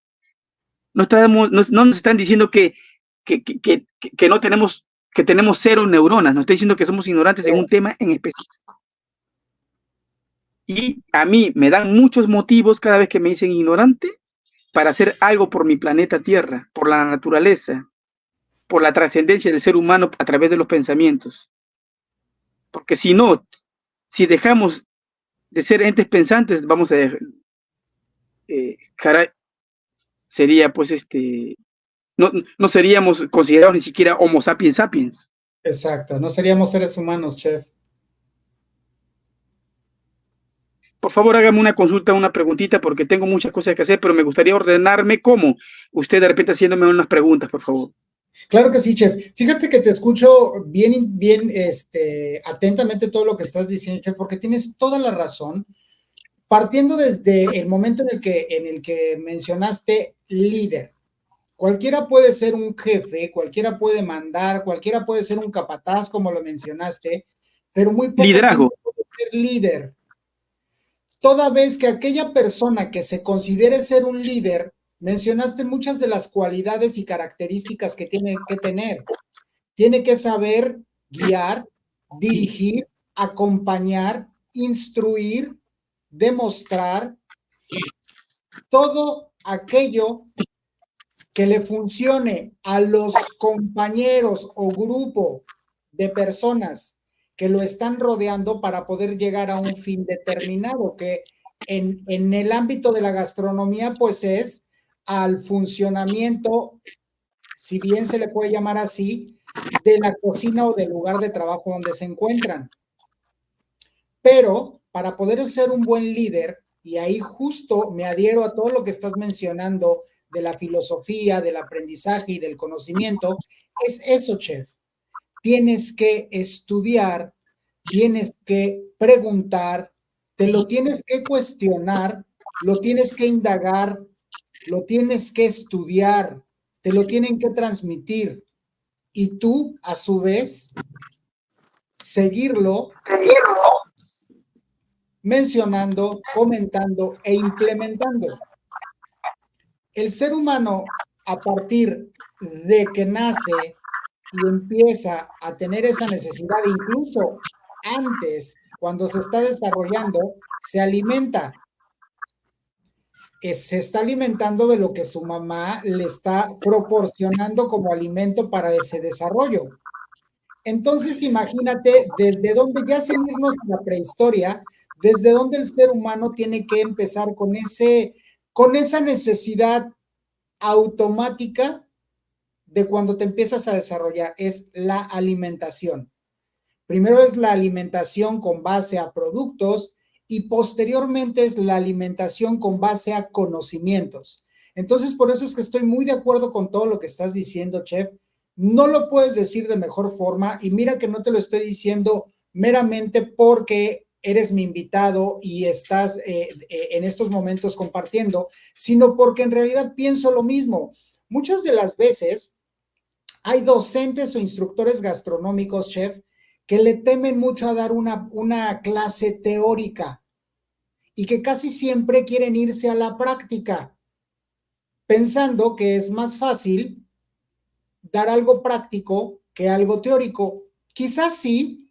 No nos están diciendo que no tenemos, que tenemos 0 neuronas, nos está diciendo que somos ignorantes en un tema en específico. Y a mí me dan muchos motivos cada vez que me dicen ignorante para hacer algo por mi planeta Tierra, por la naturaleza, por la trascendencia del ser humano a través de los pensamientos. Porque si no, si dejamos de ser entes pensantes, vamos a dejar, sería pues no seríamos considerados ni siquiera Homo sapiens sapiens. Exacto, no seríamos seres humanos, chef. Por favor, hágame una consulta, una preguntita, porque tengo muchas cosas que hacer, pero me gustaría ordenarme cómo. Usted de repente haciéndome unas preguntas, por favor. Claro que sí, chef. Fíjate que te escucho bien, atentamente todo lo que estás diciendo, chef, porque tienes toda la razón. Partiendo desde el momento en el que mencionaste líder. Cualquiera puede ser un jefe, cualquiera puede mandar, cualquiera puede ser un capataz, como lo mencionaste, pero muy poca Liderazgo. gente puede ser líder. Toda vez que aquella persona que se considere ser un líder, mencionaste muchas de las cualidades y características que tiene que tener. Tiene que saber guiar, dirigir, acompañar, instruir, demostrar todo aquello que le funcione a los compañeros o grupo de personas que lo están rodeando para poder llegar a un fin determinado, que en el ámbito de la gastronomía, pues es al funcionamiento, si bien se le puede llamar así, de la cocina o del lugar de trabajo donde se encuentran. Pero para poder ser un buen líder, y ahí justo me adhiero a todo lo que estás mencionando de la filosofía, del aprendizaje y del conocimiento, es eso, chef. Tienes que estudiar, tienes que preguntar, te lo tienes que cuestionar, lo tienes que indagar, lo tienes que estudiar, te lo tienen que transmitir. Y tú, a su vez, seguirlo mencionando, comentando e implementando. El ser humano, a partir de que nace y empieza a tener esa necesidad, incluso antes, cuando se está desarrollando, se alimenta. Se está alimentando de lo que su mamá le está proporcionando como alimento para ese desarrollo. Entonces, imagínate desde dónde, ya sin irnos a la prehistoria, desde dónde el ser humano tiene que empezar con esa necesidad automática de cuando te empiezas a desarrollar, es la alimentación. Primero es la alimentación con base a productos y posteriormente es la alimentación con base a conocimientos. Entonces, por eso es que estoy muy de acuerdo con todo lo que estás diciendo, chef. No lo puedes decir de mejor forma y mira que no te lo estoy diciendo meramente porque eres mi invitado y estás en estos momentos compartiendo, sino porque en realidad pienso lo mismo. Muchas de las veces hay docentes o instructores gastronómicos, chef, que le temen mucho a dar una clase teórica y que casi siempre quieren irse a la práctica, pensando que es más fácil dar algo práctico que algo teórico. Quizás sí,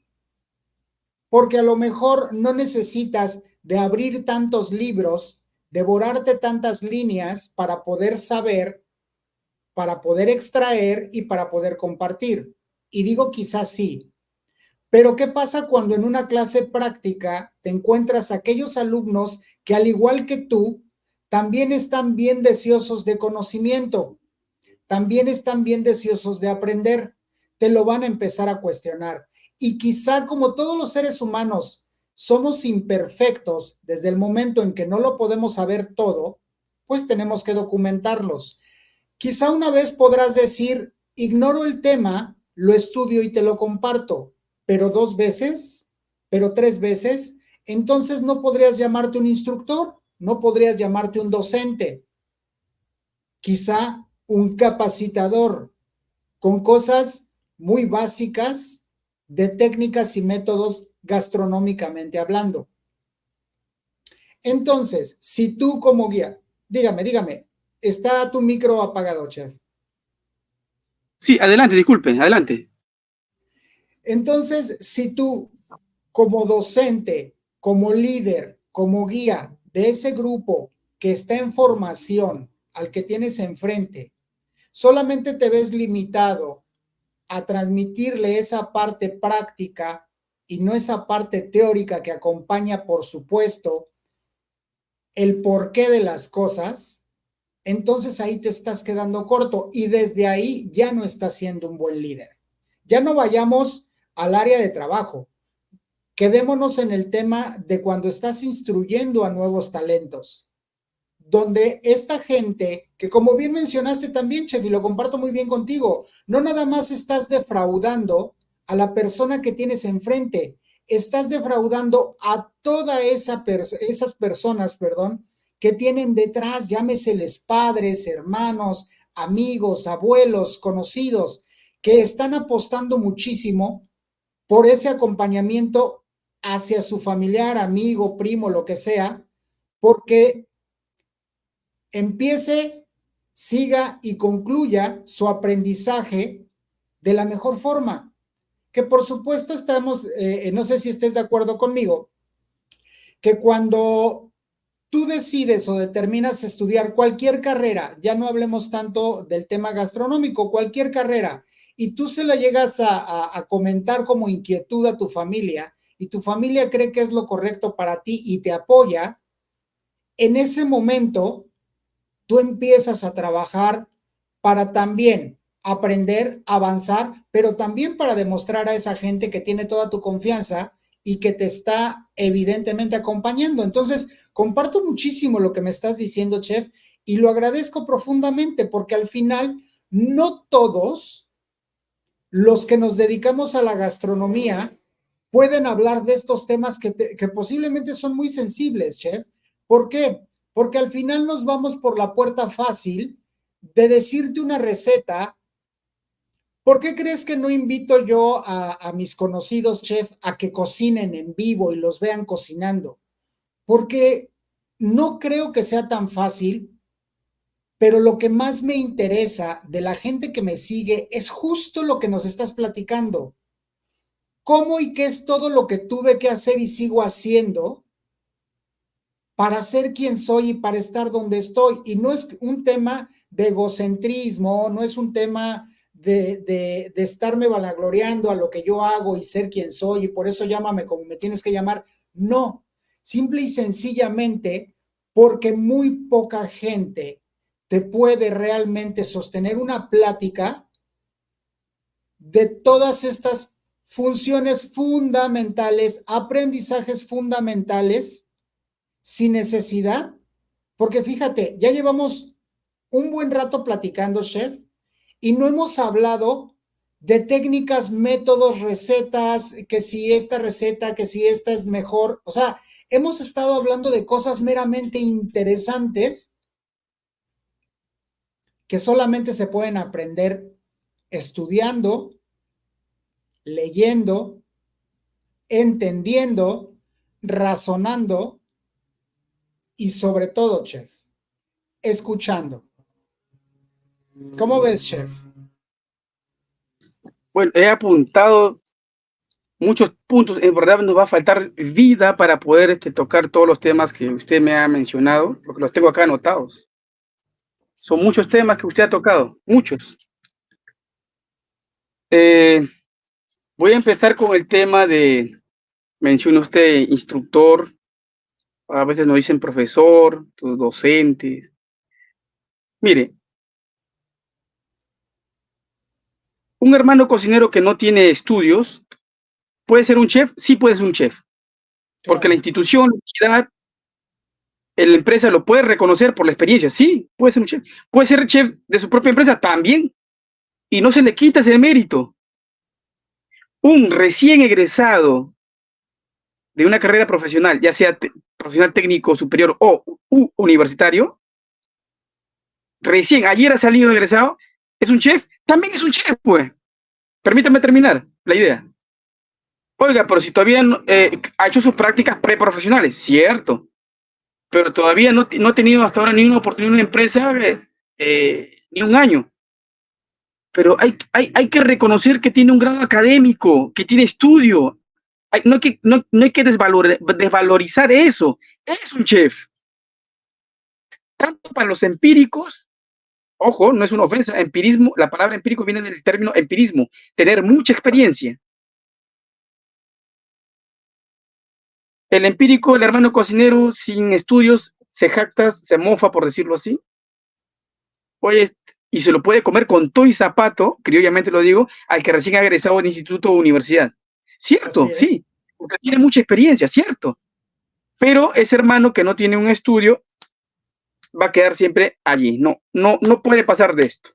porque a lo mejor no necesitas de abrir tantos libros, devorarte tantas líneas para poder saber, para poder extraer y para poder compartir. Y digo quizás sí. Pero ¿qué pasa cuando en una clase práctica te encuentras aquellos alumnos que al igual que tú, también están bien deseosos de conocimiento, también están bien deseosos de aprender? te lo van a empezar a cuestionar. Y quizá como todos los seres humanos somos imperfectos desde el momento en que no lo podemos saber todo, pues tenemos que documentarlos. Quizá una vez podrás decir, ignoro el tema, lo estudio y te lo comparto, pero 2 veces, pero 3 veces, entonces no podrías llamarte un instructor, no podrías llamarte un docente, quizá un capacitador con cosas muy básicas de técnicas y métodos gastronómicamente hablando. Entonces, si tú como guía, dígame, ¿está tu micro apagado, chef? Sí, adelante, disculpe, adelante. Entonces, si tú como docente, como líder, como guía de ese grupo que está en formación al que tienes enfrente, solamente te ves limitado a transmitirle esa parte práctica y no esa parte teórica que acompaña, por supuesto, el porqué de las cosas, entonces ahí te estás quedando corto y desde ahí ya no estás siendo un buen líder. Ya no vayamos al área de trabajo. Quedémonos en el tema de cuando estás instruyendo a nuevos talentos, donde esta gente, que como bien mencionaste también, Chef, y lo comparto muy bien contigo, no nada más estás defraudando a la persona que tienes enfrente, estás defraudando a todas esas personas, perdón, que tienen detrás, llámeseles padres, hermanos, amigos, abuelos, conocidos, que están apostando muchísimo por ese acompañamiento hacia su familiar, amigo, primo, lo que sea, porque empiece, siga y concluya su aprendizaje de la mejor forma. Que por supuesto estamos, no sé si estés de acuerdo conmigo, que cuando tú decides o determinas estudiar cualquier carrera, ya no hablemos tanto del tema gastronómico, cualquier carrera, y tú se la llegas a comentar como inquietud a tu familia, y tu familia cree que es lo correcto para ti y te apoya, en ese momento tú empiezas a trabajar para también aprender, avanzar, pero también para demostrar a esa gente que tiene toda tu confianza y que te está evidentemente acompañando. Entonces, comparto muchísimo lo que me estás diciendo, chef, y lo agradezco profundamente porque al final no todos los que nos dedicamos a la gastronomía pueden hablar de estos temas que posiblemente son muy sensibles, chef. ¿Por qué? Porque al final nos vamos por la puerta fácil de decirte una receta. ¿Por qué crees que no invito yo a mis conocidos chef a que cocinen en vivo y los vean cocinando? Porque no creo que sea tan fácil, pero lo que más me interesa de la gente que me sigue es justo lo que nos estás platicando. ¿Cómo y qué es todo lo que tuve que hacer y sigo haciendo para ser quien soy y para estar donde estoy? Y no es un tema de egocentrismo, no es un tema de estarme vanagloriando a lo que yo hago y ser quien soy y por eso llámame como me tienes que llamar. No, simple y sencillamente porque muy poca gente te puede realmente sostener una plática de todas estas funciones fundamentales, aprendizajes fundamentales, sin necesidad, porque fíjate, ya llevamos un buen rato platicando, chef, y no hemos hablado de técnicas, métodos, recetas, que si esta receta, que si esta es mejor, o sea, hemos estado hablando de cosas meramente interesantes que solamente se pueden aprender estudiando, leyendo, entendiendo, razonando y sobre todo, chef, escuchando. ¿Cómo ves, chef? Bueno, he apuntado muchos puntos. En verdad nos va a faltar vida para poder tocar todos los temas que usted me ha mencionado, porque los tengo acá anotados. Son muchos temas que usted ha tocado, muchos. Voy a empezar con el tema menciona usted instructor, a veces nos dicen profesor, docentes. Mire, Un hermano cocinero que no tiene estudios, ¿puede ser un chef? Sí puede ser un chef, porque la Claro. institución, la entidad, la empresa lo puede reconocer por la experiencia. Sí, puede ser un chef. Puede ser chef de su propia empresa también, y no se le quita ese mérito. Un recién egresado de una carrera profesional, ya sea profesional técnico superior o universitario, recién ayer ha salido egresado, es un chef, también es un chef, pues. Permítame terminar la idea. Oiga, pero si todavía no, ha hecho sus prácticas preprofesionales, cierto, pero todavía no ha tenido hasta ahora ni una oportunidad en una empresa, ni un año. Pero hay que reconocer que tiene un grado académico, que tiene estudio. No hay que desvalorizar eso. Es un chef. Tanto para los empíricos, ojo, no es una ofensa, empirismo, la palabra empírico viene del término empirismo, tener mucha experiencia. El empírico, el hermano cocinero sin estudios, se jacta, se mofa, por decirlo así. Oye, y se lo puede comer con todo y zapato, criollamente lo digo, al que recién ha egresado de instituto o universidad. Así Cierto, es. sí, porque tiene mucha experiencia, cierto. Pero ese hermano que no tiene un estudio va a quedar siempre allí. No puede pasar de esto.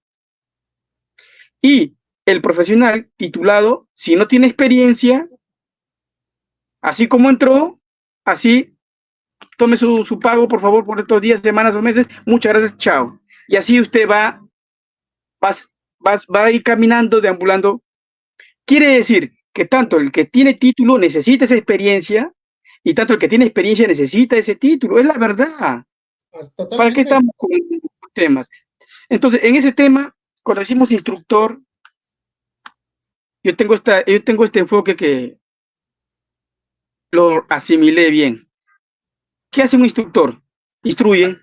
Y el profesional titulado, si no tiene experiencia, así como entró, así tome su pago, por favor, por estos días, semanas o meses. Muchas gracias, chao. Y así usted va a ir caminando, deambulando. Quiere decir que tanto el que tiene título necesita esa experiencia y tanto el que tiene experiencia necesita ese título. Es la verdad. ¿Para qué Totalmente. estamos con temas? Entonces, en ese tema, cuando decimos instructor, yo tengo este enfoque que lo asimilé bien. ¿Qué hace un instructor? Instruye.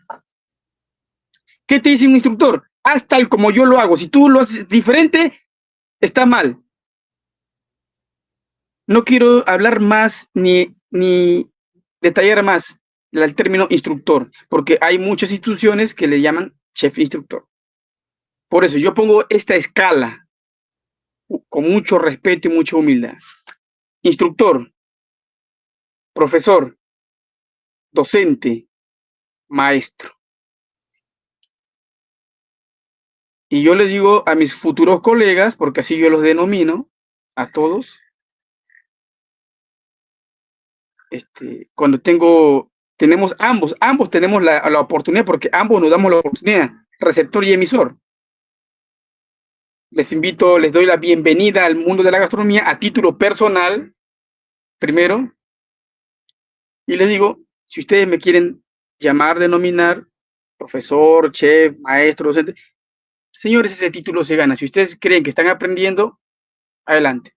¿Qué te dice un instructor? Haz tal como yo lo hago. Si tú lo haces diferente, está mal. No quiero hablar más ni detallar más el término instructor, porque hay muchas instituciones que le llaman chef instructor. Por eso yo pongo esta escala con mucho respeto y mucha humildad. Instructor, profesor, docente, maestro. Y yo le digo a mis futuros colegas, porque así yo los denomino, a todos, cuando tenemos ambos tenemos la oportunidad, porque ambos nos damos la oportunidad, receptor y emisor. Les doy la bienvenida al mundo de la gastronomía a título personal, primero, y les digo, si ustedes me quieren llamar, denominar, profesor, chef, maestro, docente, señores, ese título se gana. Si ustedes creen que están aprendiendo, adelante.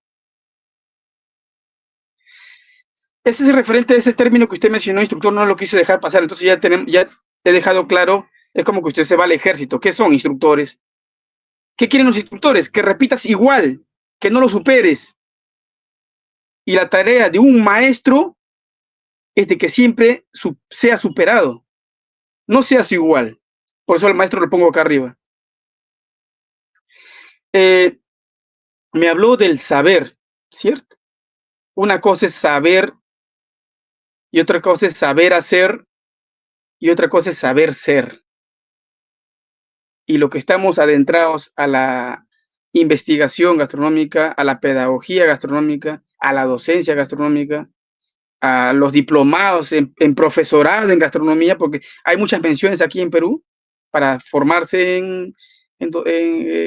Ese es el referente de ese término que usted mencionó, instructor, no lo quise dejar pasar, entonces ya he dejado claro, es como que usted se va al ejército. ¿Qué son instructores? ¿Qué quieren los instructores? Que repitas igual, que no lo superes. Y la tarea de un maestro es de que siempre sea superado, no seas igual. Por eso al maestro lo pongo acá arriba. Me habló del saber, ¿cierto? Una cosa es saber y otra cosa es saber hacer y otra cosa es saber ser. Y lo que estamos adentrados a la investigación gastronómica, a la pedagogía gastronómica, a la docencia gastronómica, a los diplomados en profesorado en gastronomía, porque hay muchas menciones aquí en Perú para formarse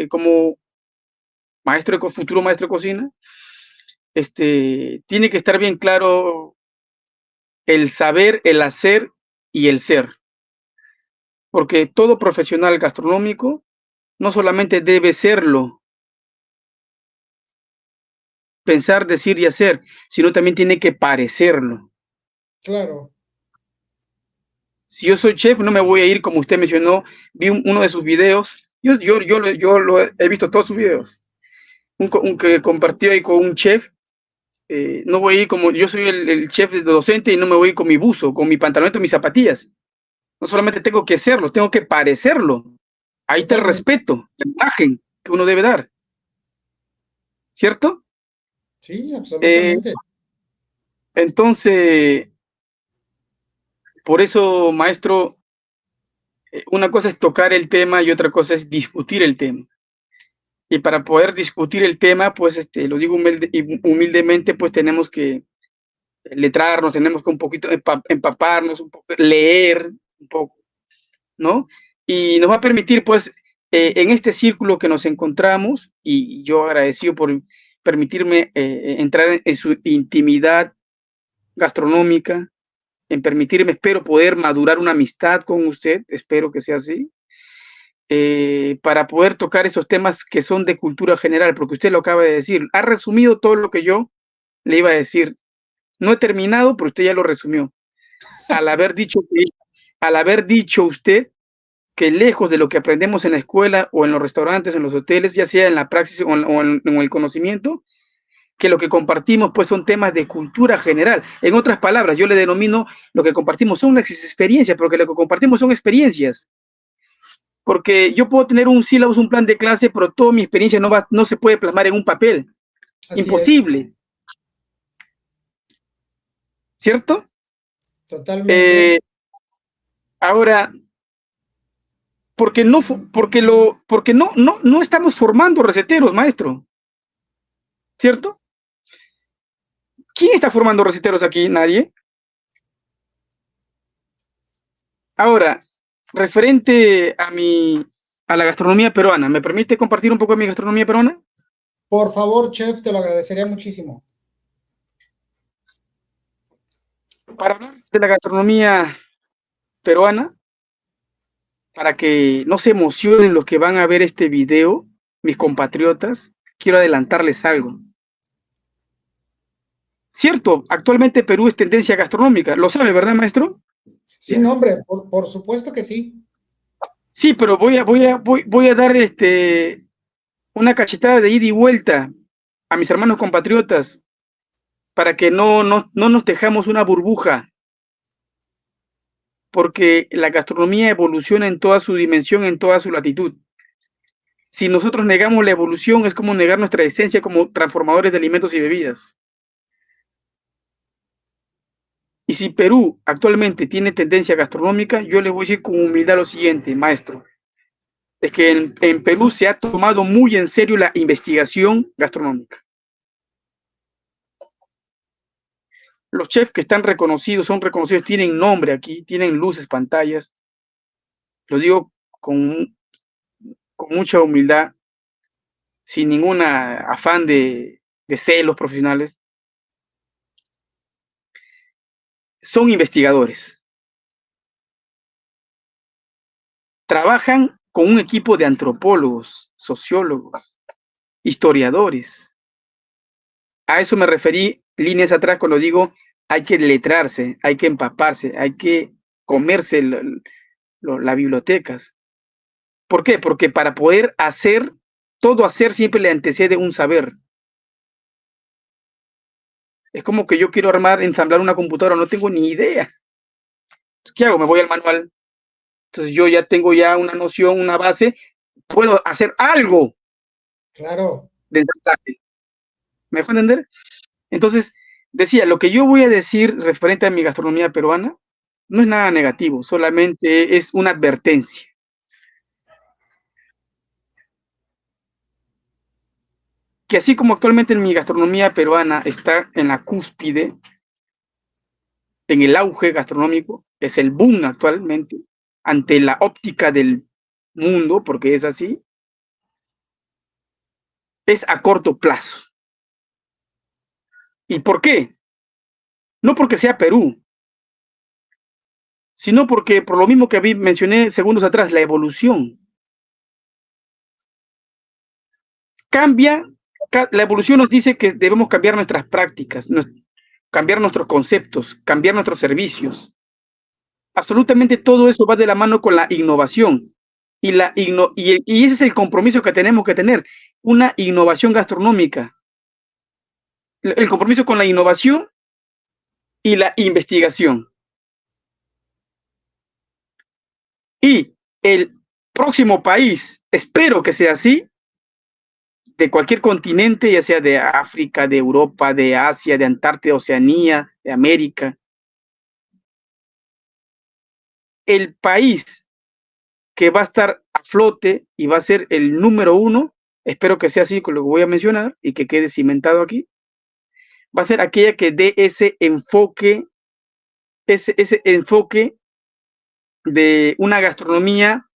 como futuro maestro de cocina. Tiene que estar bien claro el saber, el hacer y el ser, porque todo profesional gastronómico no solamente debe serlo, pensar, decir y hacer, sino también tiene que parecerlo. Claro. Si yo soy chef, no me voy a ir como usted mencionó, vi uno de sus videos, yo lo he visto todos sus videos, un que compartió ahí con un chef, no voy a ir como, yo soy el chef docente y no me voy a ir con mi buzo, con mi pantaloneta, mis zapatillas. No solamente tengo que serlo, tengo que parecerlo. Ahí te Totalmente. respeto, la imagen que uno debe dar. ¿cierto? Sí, Eh, absolutamente. entonces, por eso, maestro, una cosa es tocar el tema y otra cosa es discutir el tema. Y para poder discutir el tema, pues, lo digo humildemente, pues tenemos que letrarnos, tenemos que un poquito empaparnos, un poco, leer un poco, ¿no? Y nos va a permitir, pues, en este círculo que nos encontramos, y yo agradecido por permitirme entrar en su intimidad gastronómica, en permitirme, espero, poder madurar una amistad con usted, espero que sea así, para poder tocar esos temas que son de cultura general, porque usted lo acaba de decir, ha resumido todo lo que yo le iba a decir. No he terminado, pero usted ya lo resumió. Al haber dicho, al haber dicho usted que lejos de lo que aprendemos en la escuela o en los restaurantes, en los hoteles, ya sea en la praxis o en el conocimiento, que lo que compartimos pues son temas de cultura general. En otras palabras, yo le denomino lo que compartimos son las experiencias, porque lo que compartimos son experiencias. Porque yo puedo tener un sílabus, un plan de clase, pero toda mi experiencia no se puede plasmar en un papel. Así es, Imposible, ¿cierto? totalmente. Eh, ahora, porque no estamos formando receteros, maestro, ¿cierto? ¿Quién está formando receteros aquí? Nadie. Ahora, referente a la gastronomía peruana, ¿me permite compartir un poco de mi gastronomía peruana? Por favor, chef, te lo agradecería muchísimo. Para hablar de la gastronomía peruana, para que no se emocionen los que van a ver este video, mis compatriotas, quiero adelantarles algo. Cierto, actualmente Perú es tendencia gastronómica, lo sabe, ¿verdad, maestro? Sí, Ya. no, hombre, por supuesto que sí. Sí, pero voy a dar una cachetada de ida y vuelta a mis hermanos compatriotas para que no nos dejamos una burbuja, porque la gastronomía evoluciona en toda su dimensión, en toda su latitud. Si nosotros negamos la evolución, es como negar nuestra esencia como transformadores de alimentos y bebidas. Y si Perú actualmente tiene tendencia gastronómica, yo le voy a decir con humildad lo siguiente, maestro. Es que en Perú se ha tomado muy en serio la investigación gastronómica. Los chefs que están reconocidos, son reconocidos, tienen nombre aquí, tienen luces, pantallas. Lo digo con mucha humildad, sin ningún afán de celos profesionales. Son investigadores. Trabajan con un equipo de antropólogos, sociólogos, historiadores. A eso me referí líneas atrás cuando digo hay que letrarse, hay que empaparse, hay que comerse las bibliotecas. ¿Por qué? Porque para poder hacer, todo hacer siempre le antecede un saber. Es como que yo quiero ensamblar una computadora, no tengo ni idea. ¿Qué hago? Me voy al manual. Entonces yo ya tengo ya una noción, una base, puedo hacer algo Claro. de ensamblaje. ¿Me dejo entender? Entonces, decía, lo que yo voy a decir referente a mi gastronomía peruana no es nada negativo, solamente es una advertencia. Que así como actualmente mi gastronomía peruana está en la cúspide, en el auge gastronómico, es el boom actualmente, ante la óptica del mundo, porque es así, es a corto plazo. ¿Y por qué? No porque sea Perú, sino porque por lo mismo que mencioné segundos atrás, la evolución. Cambia, la evolución nos dice que debemos cambiar nuestras prácticas, cambiar nuestros conceptos, cambiar nuestros servicios. Absolutamente todo eso va de la mano con la innovación. Y ese es el compromiso que tenemos que tener, una innovación gastronómica. El compromiso con la innovación y la investigación. Y el próximo país, espero que sea así, de cualquier continente, ya sea de África, de Europa, de Asia, de Antártida, Oceanía, de América. El país que va a estar a flote y va a ser el número uno, espero que sea así con lo que voy a mencionar y que quede cimentado aquí, va a ser aquella que dé ese enfoque de una gastronomía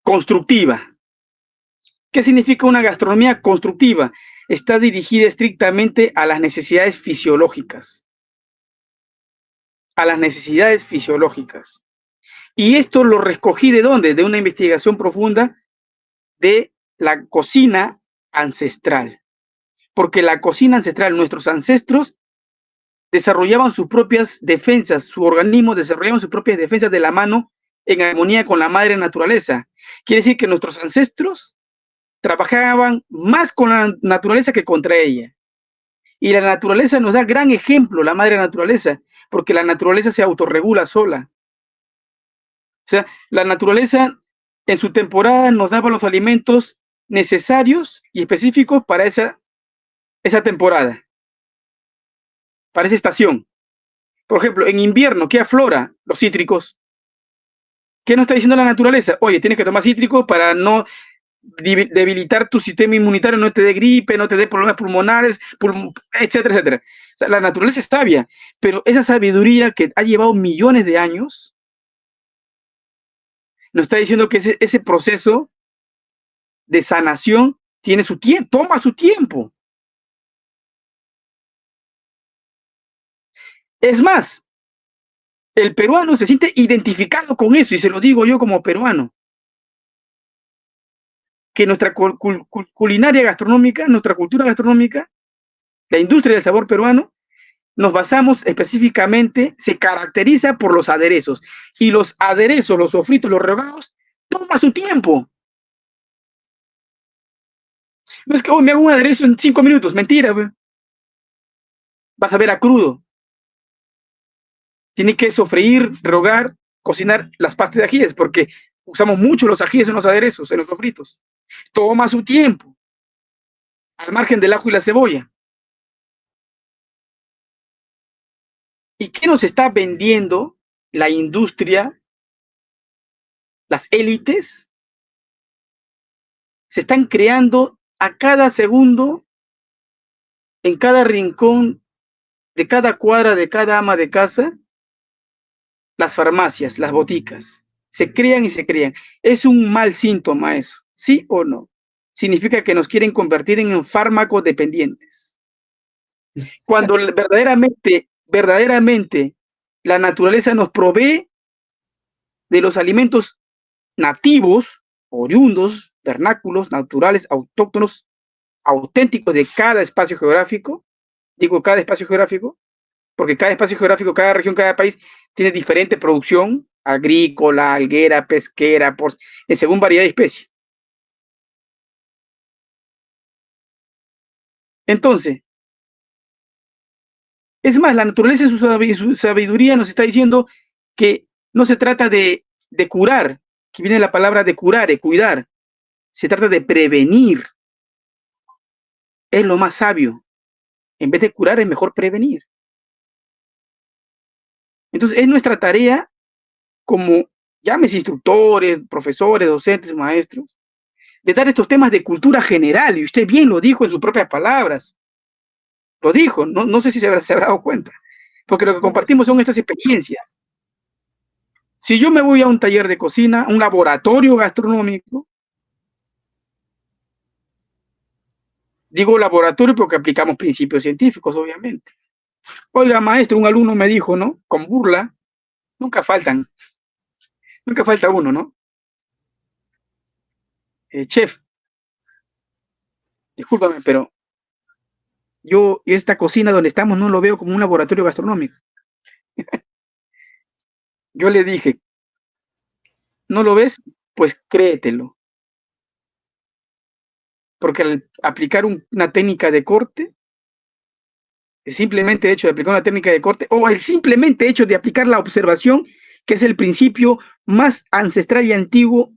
constructiva. ¿Qué significa una gastronomía constructiva? Está dirigida estrictamente a las necesidades fisiológicas. A las necesidades fisiológicas. Y esto lo recogí ¿de dónde? De una investigación profunda de la cocina ancestral. Porque la cocina ancestral, nuestros ancestros desarrollaban sus propias defensas, su organismo desarrollaban sus propias defensas de la mano en armonía con la madre naturaleza. Quiere decir que nuestros ancestros trabajaban más con la naturaleza que contra ella. Y la naturaleza nos da gran ejemplo, la madre naturaleza, porque la naturaleza se autorregula sola. O sea, la naturaleza en su temporada nos daba los alimentos necesarios y específicos para esa temporada, para esa estación. Por ejemplo, en invierno, ¿qué aflora? Los cítricos. ¿Qué nos está diciendo la naturaleza? Oye, tienes que tomar cítricos para no debilitar tu sistema inmunitario, no te dé gripe, no te dé problemas pulmonares, etcétera, etcétera. O sea, la naturaleza es sabia, pero esa sabiduría que ha llevado millones de años nos está diciendo que ese proceso de sanación tiene su tiempo, toma su tiempo. Es más, el peruano se siente identificado con eso, y se lo digo yo como peruano, que nuestra culinaria gastronómica, nuestra cultura gastronómica, la industria del sabor peruano, nos basamos específicamente, se caracteriza por los aderezos. Y los aderezos, los sofritos, los rehogados, toma su tiempo. No es que me hago un aderezo en 5 minutos, mentira, wey. Vas a ver a crudo. Tiene que sofreír, rehogar, cocinar las pastas de ajíes, porque usamos mucho los ajíes en los aderezos, en los sofritos. Toma su tiempo, al margen del ajo y la cebolla. ¿Y qué nos está vendiendo la industria? Las élites se están creando a cada segundo, en cada rincón de cada cuadra, de cada ama de casa, las farmacias, las boticas. Se crean y se crean. Es un mal síntoma eso, ¿sí o no? Significa que nos quieren convertir en fármacos dependientes. Cuando verdaderamente la naturaleza nos provee de los alimentos nativos, oriundos, vernáculos, naturales, autóctonos, auténticos de cada espacio geográfico. Digo cada espacio geográfico, porque cada espacio geográfico, cada región, cada país tiene diferente producción agrícola, alguera, pesquera, según variedad de especies. Entonces, es más, la naturaleza en su sabiduría nos está diciendo que no se trata de curar, que viene la palabra de curar, de cuidar, se trata de prevenir. Es lo más sabio. En vez de curar, es mejor prevenir. Entonces, es nuestra tarea como, llámese instructores, profesores, docentes, maestros, de dar estos temas de cultura general, y usted bien lo dijo en sus propias palabras. Lo dijo, no sé si se habrá dado cuenta, porque lo que compartimos son estas experiencias. Si yo me voy a un taller de cocina, un laboratorio gastronómico, digo laboratorio porque aplicamos principios científicos, obviamente. Oiga, maestro, un alumno me dijo, ¿no? Con burla, nunca falta uno, ¿no? Chef, discúlpame, pero yo esta cocina donde estamos no lo veo como un laboratorio gastronómico. Yo le dije, ¿no lo ves? Pues créetelo. Porque al aplicar una técnica de corte, el simplemente hecho de aplicar una técnica de corte, o el simplemente hecho de aplicar la observación, que es el principio más ancestral y antiguo,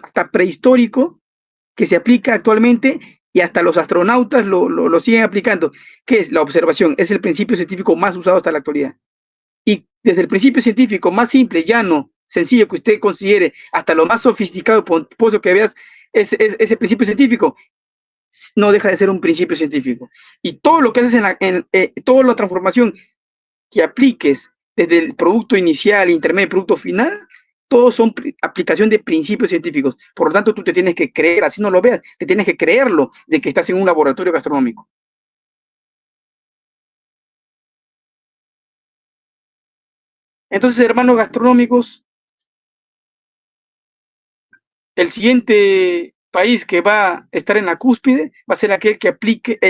hasta prehistórico que se aplica actualmente y hasta los astronautas lo siguen aplicando, que es la observación, es el principio científico más usado hasta la actualidad. Y desde el principio científico más simple, llano, sencillo que usted considere, hasta lo más sofisticado, pomposo que veas, ese principio científico, no deja de ser un principio científico. Y todo lo que haces toda la transformación que apliques desde el producto inicial, intermedio, producto final, todos son aplicación de principios científicos. Por lo tanto, tú te tienes que creer, así no lo veas, te tienes que creerlo de que estás en un laboratorio gastronómico. Entonces, hermanos gastronómicos, el siguiente país que va a estar en la cúspide va a ser aquel que aplique,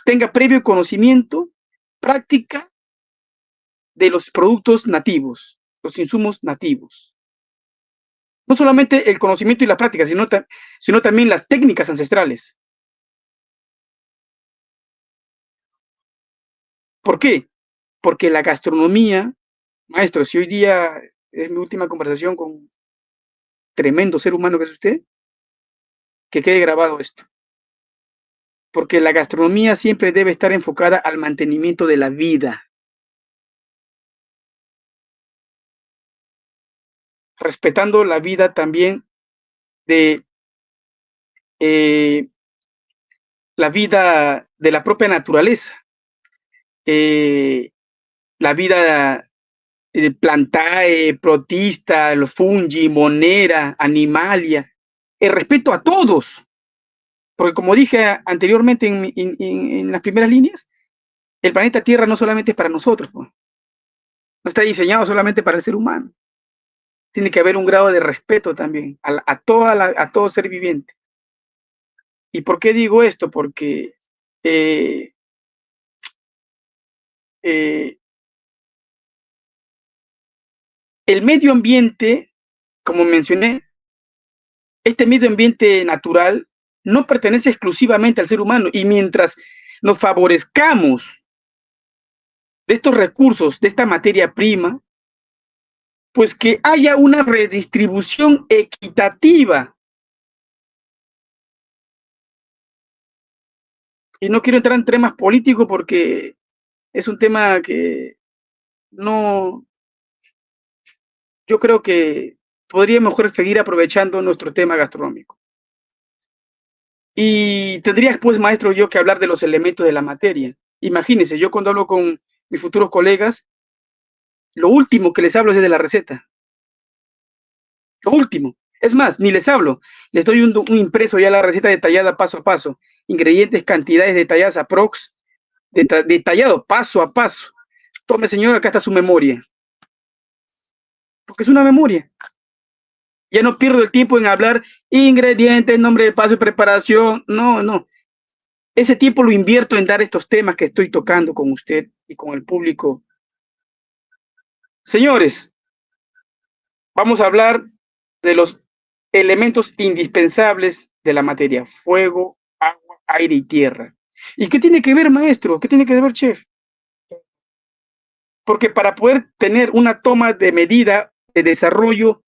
tenga previo conocimiento, práctica de los productos nativos, los insumos nativos. No solamente el conocimiento y la práctica, sino también las técnicas ancestrales. ¿Por qué? Porque la gastronomía, maestro, si hoy día es mi última conversación con tremendo ser humano que es usted, que quede grabado esto. Porque la gastronomía siempre debe estar enfocada al mantenimiento de la vida, respetando la vida también de la vida de la propia naturaleza, la vida plantae, protista, los fungi, monera, animalia, el respeto a todos, porque como dije anteriormente en las primeras líneas, el planeta Tierra no solamente es para nosotros, no está diseñado solamente para el ser humano, tiene que haber un grado de respeto también a todo ser viviente. ¿Y por qué digo esto? Porque el medio ambiente, como mencioné, este medio ambiente natural no pertenece exclusivamente al ser humano, y mientras nos favorezcamos de estos recursos, de esta materia prima, pues que haya una redistribución equitativa. Y no quiero entrar en temas políticos porque es un tema que no, yo creo que podríamos mejor seguir aprovechando nuestro tema gastronómico. Y tendría, pues, maestro, yo que hablar de los elementos de la materia. Imagínense, yo cuando hablo con mis futuros colegas, lo último que les hablo es de la receta. Lo último. Es más, ni les hablo. Les doy un impreso ya la receta detallada paso a paso. Ingredientes, cantidades detalladas aprox, detallado paso a paso. Tome, señor, acá está su memoria. Porque es una memoria. Ya no pierdo el tiempo en hablar ingredientes, nombre de paso y preparación. No, no. Ese tiempo lo invierto en dar estos temas que estoy tocando con usted y con el público. Señores, vamos a hablar de los elementos indispensables de la materia: fuego, agua, aire y tierra. ¿Y qué tiene que ver, maestro? ¿Qué tiene que ver, chef? Porque para poder tener una toma de medida de desarrollo,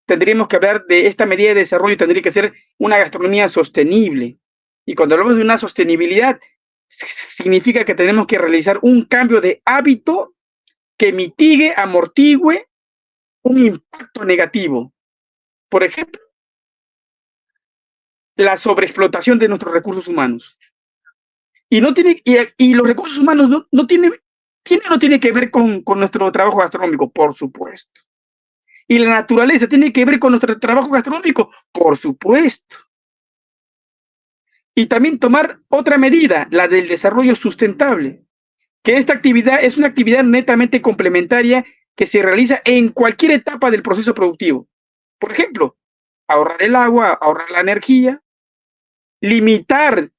tendríamos que hablar de esta medida de desarrollo, tendría que ser una gastronomía sostenible. Y cuando hablamos de una sostenibilidad, significa que tenemos que realizar un cambio de hábito que mitigue, amortigue un impacto negativo. Por ejemplo, la sobreexplotación de nuestros recursos humanos. Y los recursos humanos no tiene que ver con nuestro trabajo gastronómico, por supuesto. Y la naturaleza tiene que ver con nuestro trabajo gastronómico, por supuesto. Y también tomar otra medida, la del desarrollo sustentable, que esta actividad es una actividad netamente complementaria que se realiza en cualquier etapa del proceso productivo. Por ejemplo, ahorrar el agua, ahorrar la energía, limitar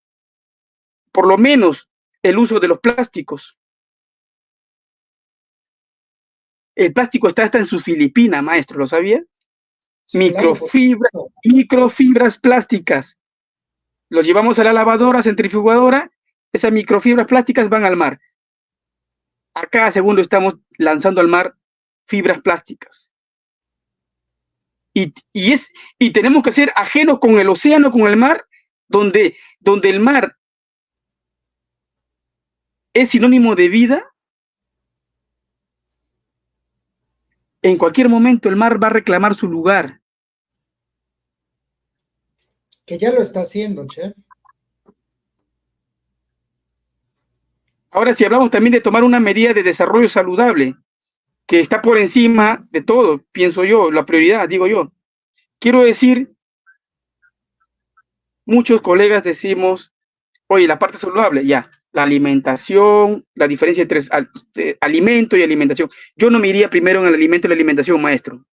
por lo menos el uso de los plásticos. El plástico está hasta en sus Filipinas, maestro, ¿lo sabía? Sí, microfibras, claro. Microfibras plásticas. Los llevamos a la lavadora, centrifugadora, esas microfibras plásticas van al mar. A cada segundo estamos lanzando al mar fibras plásticas. Y tenemos que ser ajenos con el océano, con el mar, donde el mar es sinónimo de vida. En cualquier momento el mar va a reclamar su lugar. Que ya lo está haciendo, chef. Ahora, si hablamos también de tomar una medida de desarrollo saludable, que está por encima de todo, pienso yo, la prioridad, digo yo. Quiero decir, muchos colegas decimos, oye, la parte saludable, ya, la alimentación, la diferencia entre alimento y alimentación. Yo no me iría primero en el alimento y la alimentación, maestro.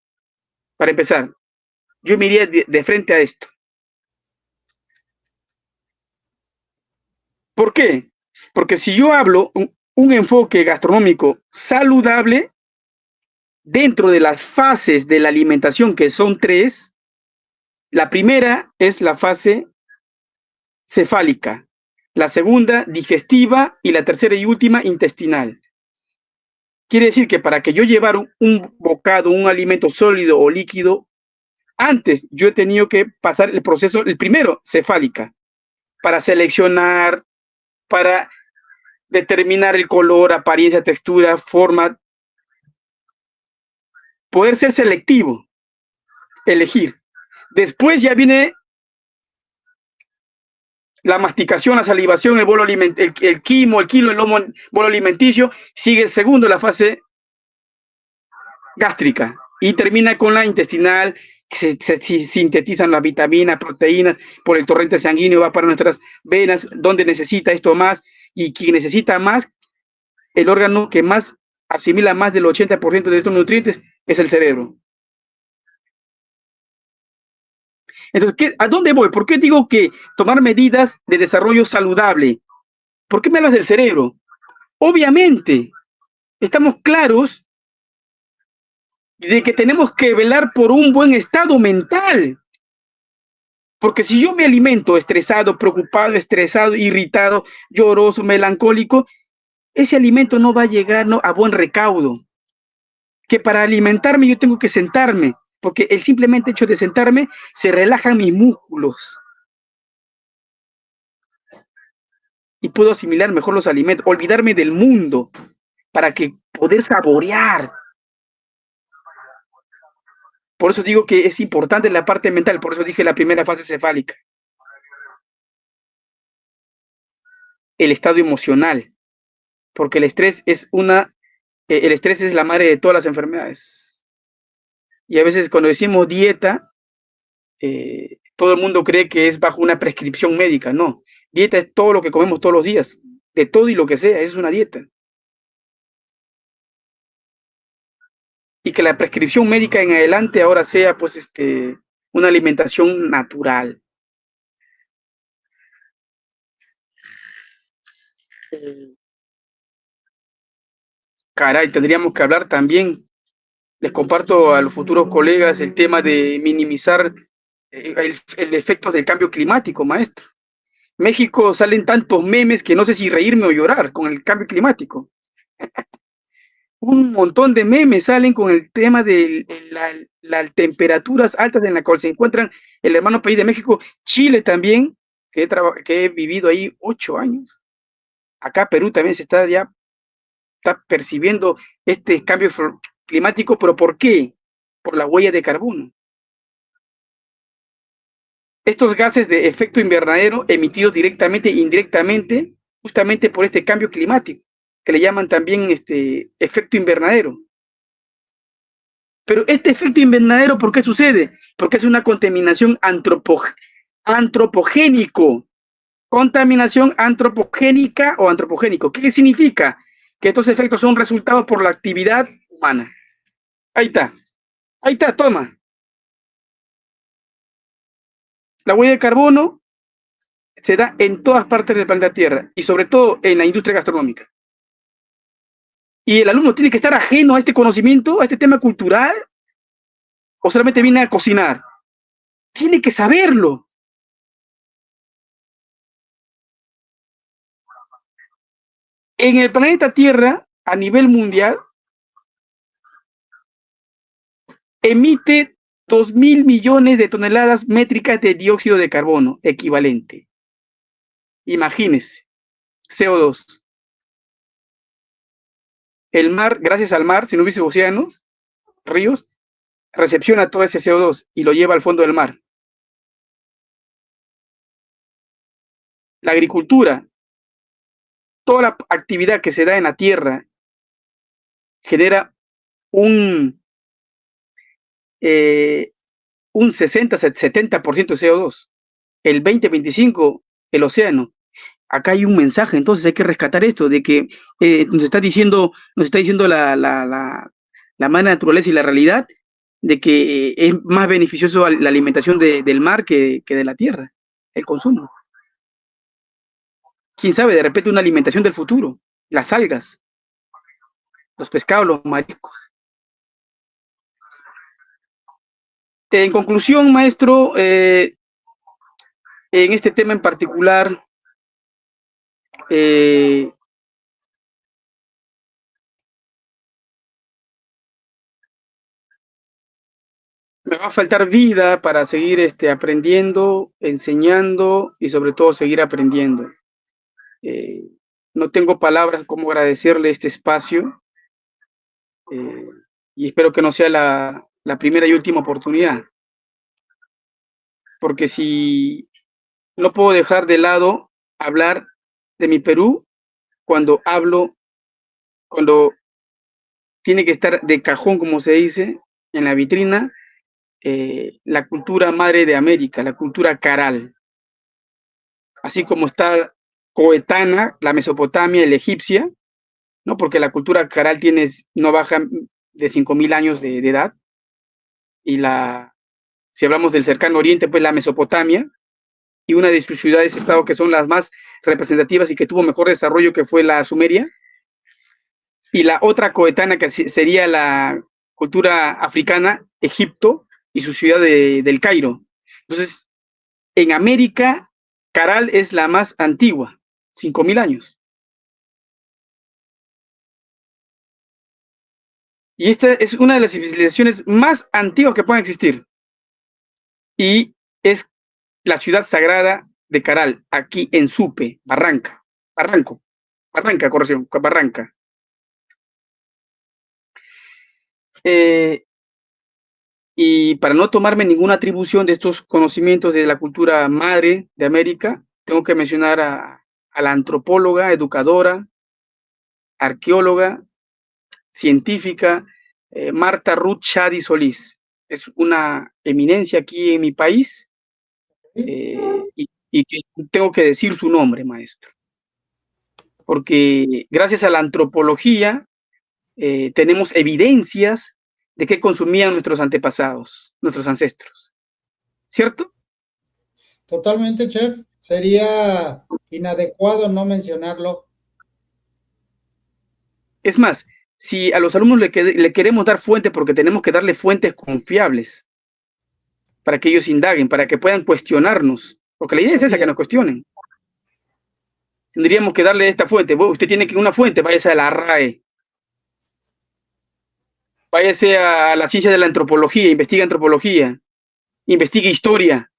Para empezar, yo me iría de frente a esto. ¿Por qué? Porque si yo hablo un enfoque gastronómico saludable, dentro de las fases de la alimentación, que son 3, la primera es la fase cefálica, la segunda digestiva y la tercera y última intestinal. Quiere decir que para que yo llevar un bocado, un alimento sólido o líquido, antes yo he tenido que pasar el proceso, el primero, cefálica, para seleccionar, para determinar el color, apariencia, textura, forma, poder ser selectivo, elegir. Después ya viene la masticación, la salivación, el bolo el quimo, el kilo, el lomo, el bolo alimenticio. Sigue segundo la fase gástrica y termina con la intestinal. Se sintetizan las vitaminas, proteínas por el torrente sanguíneo, va para nuestras venas, donde necesita esto más, y quien necesita más, el órgano que más asimila más del 80% de estos nutrientes es el cerebro. Entonces, ¿a dónde voy? ¿Por qué digo que tomar medidas de desarrollo saludable? ¿Por qué me hablas del cerebro? Obviamente, estamos claros de que tenemos que velar por un buen estado mental. Porque si yo me alimento estresado, preocupado, estresado, irritado, lloroso, melancólico, ese alimento no va a llegar a buen recaudo. Que para alimentarme yo tengo que sentarme, porque el simplemente hecho de sentarme se relajan mis músculos. Y puedo asimilar mejor los alimentos, olvidarme del mundo, para que poder saborear. Por eso digo que es importante la parte mental, por eso dije la primera fase cefálica. El estado emocional, porque el estrés es la madre de todas las enfermedades. Y a veces cuando decimos dieta, todo el mundo cree que es bajo una prescripción médica. No, dieta es todo lo que comemos todos los días, de todo y lo que sea, es una dieta. Y que la prescripción médica en adelante ahora sea pues una alimentación natural. Caray, tendríamos que hablar también, les comparto a los futuros colegas el tema de minimizar el efecto del cambio climático, maestro. México salen tantos memes que no sé si reírme o llorar con el cambio climático. Un montón de memes salen con el tema de las temperaturas altas en las cuales se encuentran el hermano país de México, Chile también, que he vivido ahí 8 años. Acá Perú también se está percibiendo este cambio climático, pero ¿por qué? Por la huella de carbono. Estos gases de efecto invernadero emitidos directamente e indirectamente, justamente por este cambio climático, que le llaman también efecto invernadero. Pero este efecto invernadero, ¿por qué sucede? Porque es una contaminación antropogénico. Contaminación antropogénica o antropogénico. ¿Qué significa? Que estos efectos son resultados por la actividad humana. Ahí está, toma. La huella de carbono se da en todas partes del planeta Tierra y sobre todo en la industria gastronómica. Y el alumno tiene que estar ajeno a este conocimiento, a este tema cultural, o solamente viene a cocinar. Tiene que saberlo. En el planeta Tierra, a nivel mundial, emite 2.000 millones de toneladas métricas de dióxido de carbono equivalente. Imagínense, CO2. El mar, gracias al mar, si no hubiese océanos, ríos, recepciona todo ese CO2 y lo lleva al fondo del mar. La agricultura, toda la actividad que se da en la tierra genera un 60-70% de CO2. El 20-25% el océano. Acá hay un mensaje, entonces hay que rescatar esto, de que nos está diciendo la madre naturaleza y la realidad, de que es más beneficioso la alimentación del mar que de la tierra, el consumo. Quién sabe, de repente una alimentación del futuro, las algas, los pescados, los mariscos. En conclusión, maestro, en este tema en particular, me va a faltar vida para seguir aprendiendo, enseñando y sobre todo seguir aprendiendo. No tengo palabras como agradecerle este espacio y espero que no sea la primera y última oportunidad. Porque si no puedo dejar de lado hablar de mi Perú cuando tiene que estar de cajón, como se dice, en la vitrina, la cultura madre de América, la cultura caral. Así como está coetánea, la Mesopotamia y la egipcia, ¿no? Porque la cultura caral no baja de 5.000 años de edad. Y si hablamos del cercano oriente, pues la Mesopotamia, y una de sus ciudades-estado que son las más representativas y que tuvo mejor desarrollo, que fue la Sumeria, y la otra coetánea que sería la cultura africana, Egipto, y su ciudad del Cairo. Entonces, en América, Caral es la más antigua, 5.000 años. Y esta es una de las civilizaciones más antiguas que pueden existir. Y es la ciudad sagrada de Caral, aquí en Supe, Barranca. Y para no tomarme ninguna atribución de estos conocimientos de la cultura madre de América, tengo que mencionar a la antropóloga, educadora, arqueóloga, científica, Marta Ruth Shadi Solís. Es una eminencia aquí en mi país y que tengo que decir su nombre, maestro. Porque gracias a la antropología tenemos evidencias de qué consumían nuestros antepasados, nuestros ancestros. ¿Cierto? Totalmente, chef. Sería inadecuado no mencionarlo. Es más, si a los alumnos le queremos dar fuentes, porque tenemos que darle fuentes confiables para que ellos indaguen, para que puedan cuestionarnos, porque la idea es esa, que nos cuestionen. Tendríamos que darle esta fuente. Usted tiene que una fuente, váyase a la RAE, váyase a la ciencia de la antropología, investigue antropología, investigue historia.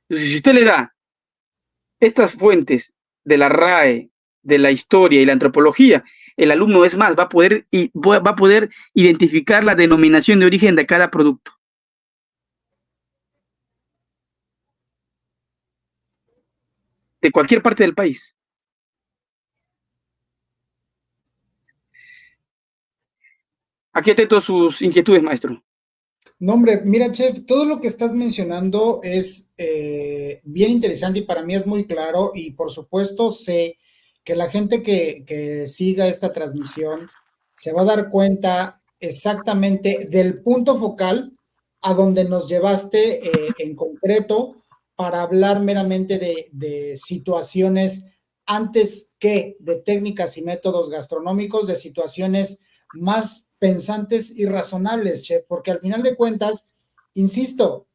Entonces, si usted le da estas fuentes de la RAE, de la historia y la antropología, el alumno, es más, va a poder identificar la denominación de origen de cada producto. De cualquier parte del país. Aquí atento sus inquietudes, maestro. No, hombre, mira, chef, todo lo que estás mencionando es bien interesante y para mí es muy claro y por supuesto sé que la gente que siga esta transmisión se va a dar cuenta exactamente del punto focal a donde nos llevaste en concreto para hablar meramente de situaciones antes que de técnicas y métodos gastronómicos, de situaciones más pensantes y razonables, chef, porque al final de cuentas, insisto,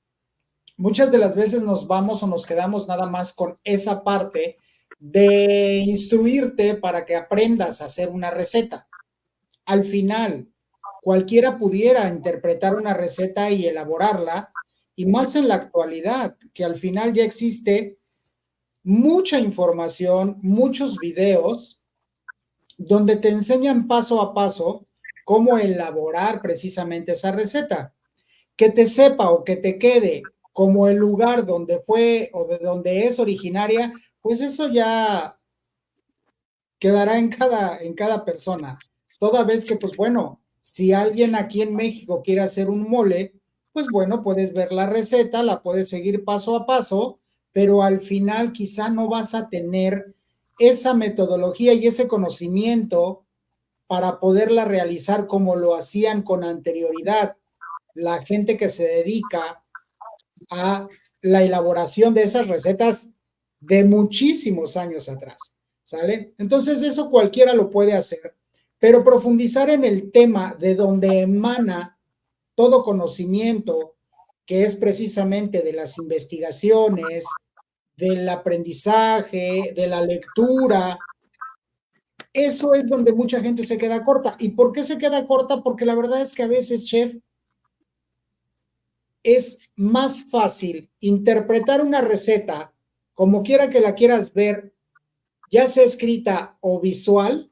muchas de las veces nos vamos o nos quedamos nada más con esa parte de instruirte para que aprendas a hacer una receta. Al final, cualquiera pudiera interpretar una receta y elaborarla, y más en la actualidad, que al final ya existe mucha información, muchos videos, donde te enseñan paso a paso cómo elaborar precisamente esa receta. Que te sepa o que te quede como el lugar donde fue o de donde es originaria, pues eso ya quedará en cada persona. Toda vez que, pues bueno, si alguien aquí en México quiere hacer un mole, pues bueno, puedes ver la receta, la puedes seguir paso a paso, pero al final quizá no vas a tener esa metodología y ese conocimiento para poderla realizar como lo hacían con anterioridad la gente que se dedica a la elaboración de esas recetas de muchísimos años atrás, ¿sale? Entonces eso cualquiera lo puede hacer, pero profundizar en el tema de donde emana todo conocimiento, que es precisamente de las investigaciones, del aprendizaje, de la lectura, eso es donde mucha gente se queda corta. ¿Y por qué se queda corta? Porque la verdad es que a veces, chef, es más fácil interpretar una receta como quiera que la quieras ver, ya sea escrita o visual,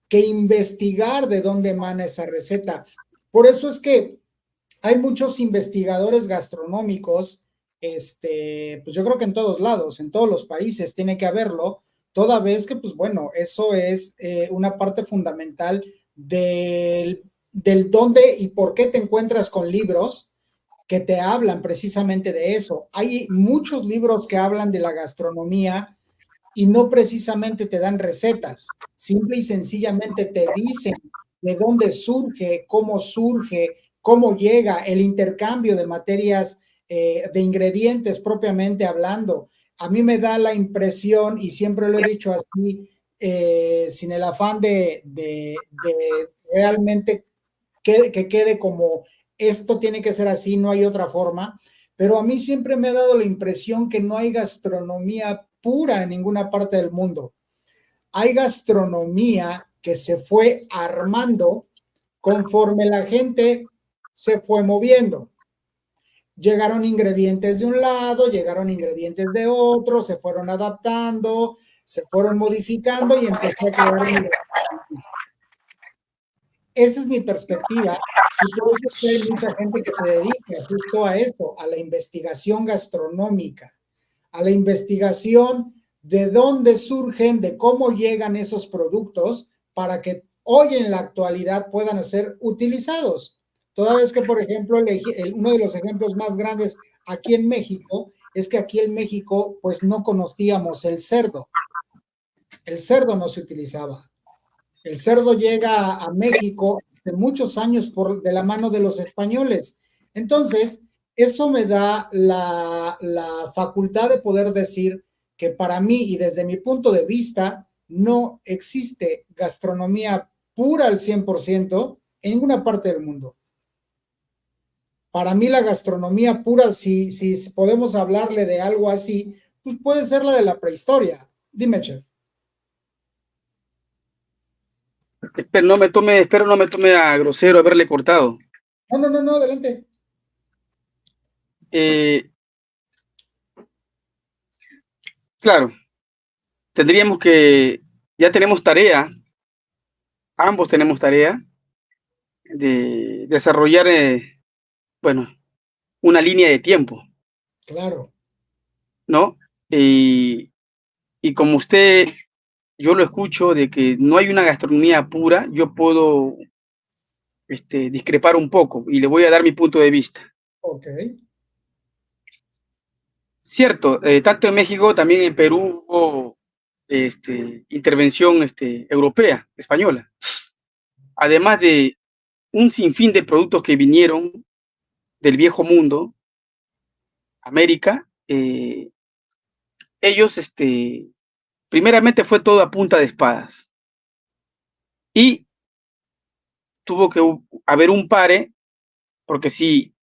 que investigar de dónde emana esa receta. Por eso es que hay muchos investigadores gastronómicos, pues yo creo que en todos lados, en todos los países tiene que haberlo, toda vez que, pues bueno, eso es una parte fundamental del dónde y por qué te encuentras con libros que te hablan precisamente de eso. Hay muchos libros que hablan de la gastronomía y no precisamente te dan recetas, simple y sencillamente te dicen de dónde surge, cómo llega el intercambio de materias, de ingredientes propiamente hablando. A mí me da la impresión, y siempre lo he dicho así, sin el afán de realmente que quede como esto tiene que ser así, no hay otra forma, pero a mí siempre me ha dado la impresión que no hay gastronomía pura en ninguna parte del mundo. Hay gastronomía que se fue armando conforme la gente se fue moviendo. Llegaron ingredientes de un lado, llegaron ingredientes de otro, se fueron adaptando, se fueron modificando y empezó a crear un... Esa es mi perspectiva y por eso es que hay mucha gente que se dedica justo a eso, a la investigación gastronómica, a la investigación de dónde surgen, de cómo llegan esos productos para que hoy en la actualidad puedan ser utilizados. Toda vez que, por ejemplo, uno de los ejemplos más grandes aquí en México es que aquí en México pues no conocíamos el cerdo no se utilizaba. El cerdo llega a México hace muchos años de la mano de los españoles. Entonces, eso me da la facultad de poder decir que para mí y desde mi punto de vista no existe gastronomía pura al 100% en ninguna parte del mundo. Para mí la gastronomía pura, si podemos hablarle de algo así, pues puede ser la de la prehistoria. Dime, chef. Espero no me tome a grosero haberle cortado. No, adelante. Claro, tendríamos que, ya tenemos tarea, ambos tenemos tarea de desarrollar, bueno, una línea de tiempo, Claro. ¿no? Y como usted, yo lo escucho de que no hay una gastronomía pura, yo puedo discrepar un poco y le voy a dar mi punto de vista. Ok. Cierto, tanto en México, también en Perú hubo intervención europea, española, además de un sinfín de productos que vinieron del viejo mundo, América, ellos, primeramente fue todo a punta de espadas y tuvo que haber un pare, porque si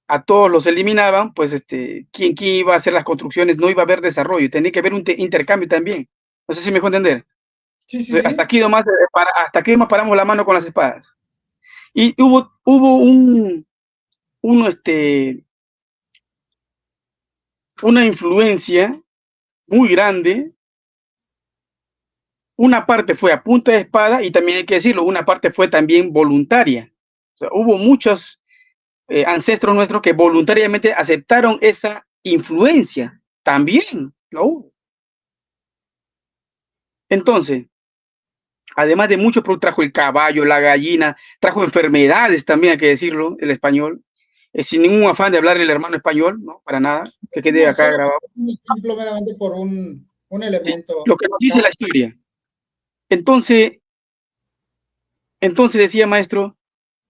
a todos los eliminaban, pues ¿quién iba a hacer las construcciones? No iba a haber desarrollo, tenía que haber un intercambio también. No sé si me dejó entender. Sí, sí, Hasta sí. aquí nomás, hasta aquí nomás paramos la mano con las espadas. Y hubo uno, una influencia muy grande. Una parte fue a punta de espada y también hay que decirlo, una parte fue también voluntaria. O sea, hubo muchos ancestros nuestros que voluntariamente aceptaron esa influencia. También lo hubo. Entonces, además de muchos productos, trajo el caballo, la gallina, trajo enfermedades también, hay que decirlo, el español. Sin ningún afán de hablar el hermano español, ¿no? Para nada, que quede No, acá solo grabado. un ejemplo meramente por un Sí, elemento. lo que nos dice la historia. Entonces, decía maestro,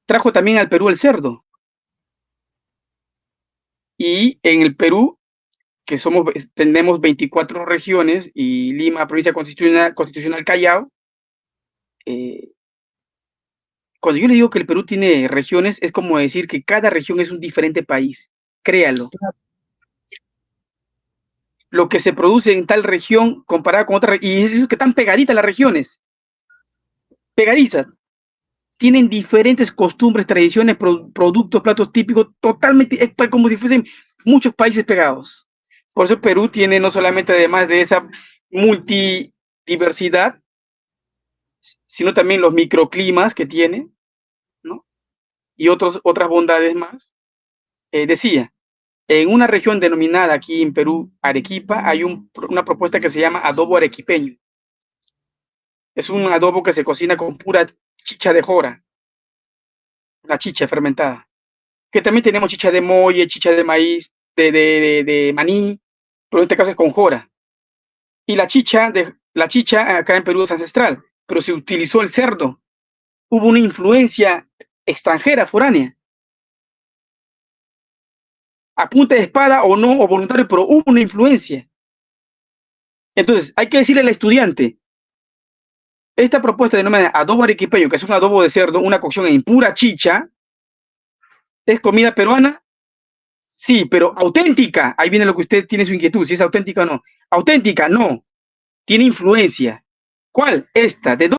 trajo también al Perú el cerdo. Y en el Perú, que tenemos 24 regiones y Lima, provincia constitucional Callao, cuando yo le digo que el Perú tiene regiones, es como decir que cada región es un diferente país. Créalo. Lo que se produce en tal región comparado con otra, y es eso que están pegaditas las regiones, pegaditas, tienen diferentes costumbres, tradiciones, productos, platos típicos, totalmente, es como si fuesen muchos países pegados. Por eso Perú tiene no solamente además de esa multidiversidad, sino también los microclimas que tiene, ¿no? Y otras bondades más. Decía, en una región denominada aquí en Perú, Arequipa, hay una propuesta que se llama adobo arequipeño. Es un adobo que se cocina con pura chicha de jora, una chicha fermentada. Que también tenemos chicha de molle, chicha de maíz, de maní, pero en este caso es con jora. Y la chicha acá en Perú es ancestral, pero se utilizó el cerdo. Hubo una influencia extranjera, foránea. A punta de espada o no, o voluntario, pero hubo una influencia. Entonces, hay que decirle al estudiante, esta propuesta denominada adobo arequipeño, que es un adobo de cerdo, una cocción en pura chicha, ¿es comida peruana? Sí, pero auténtica. Ahí viene lo que usted tiene su inquietud, si es auténtica o no. Auténtica, no. Tiene influencia. ¿Cuál? Esta. ¿De dónde?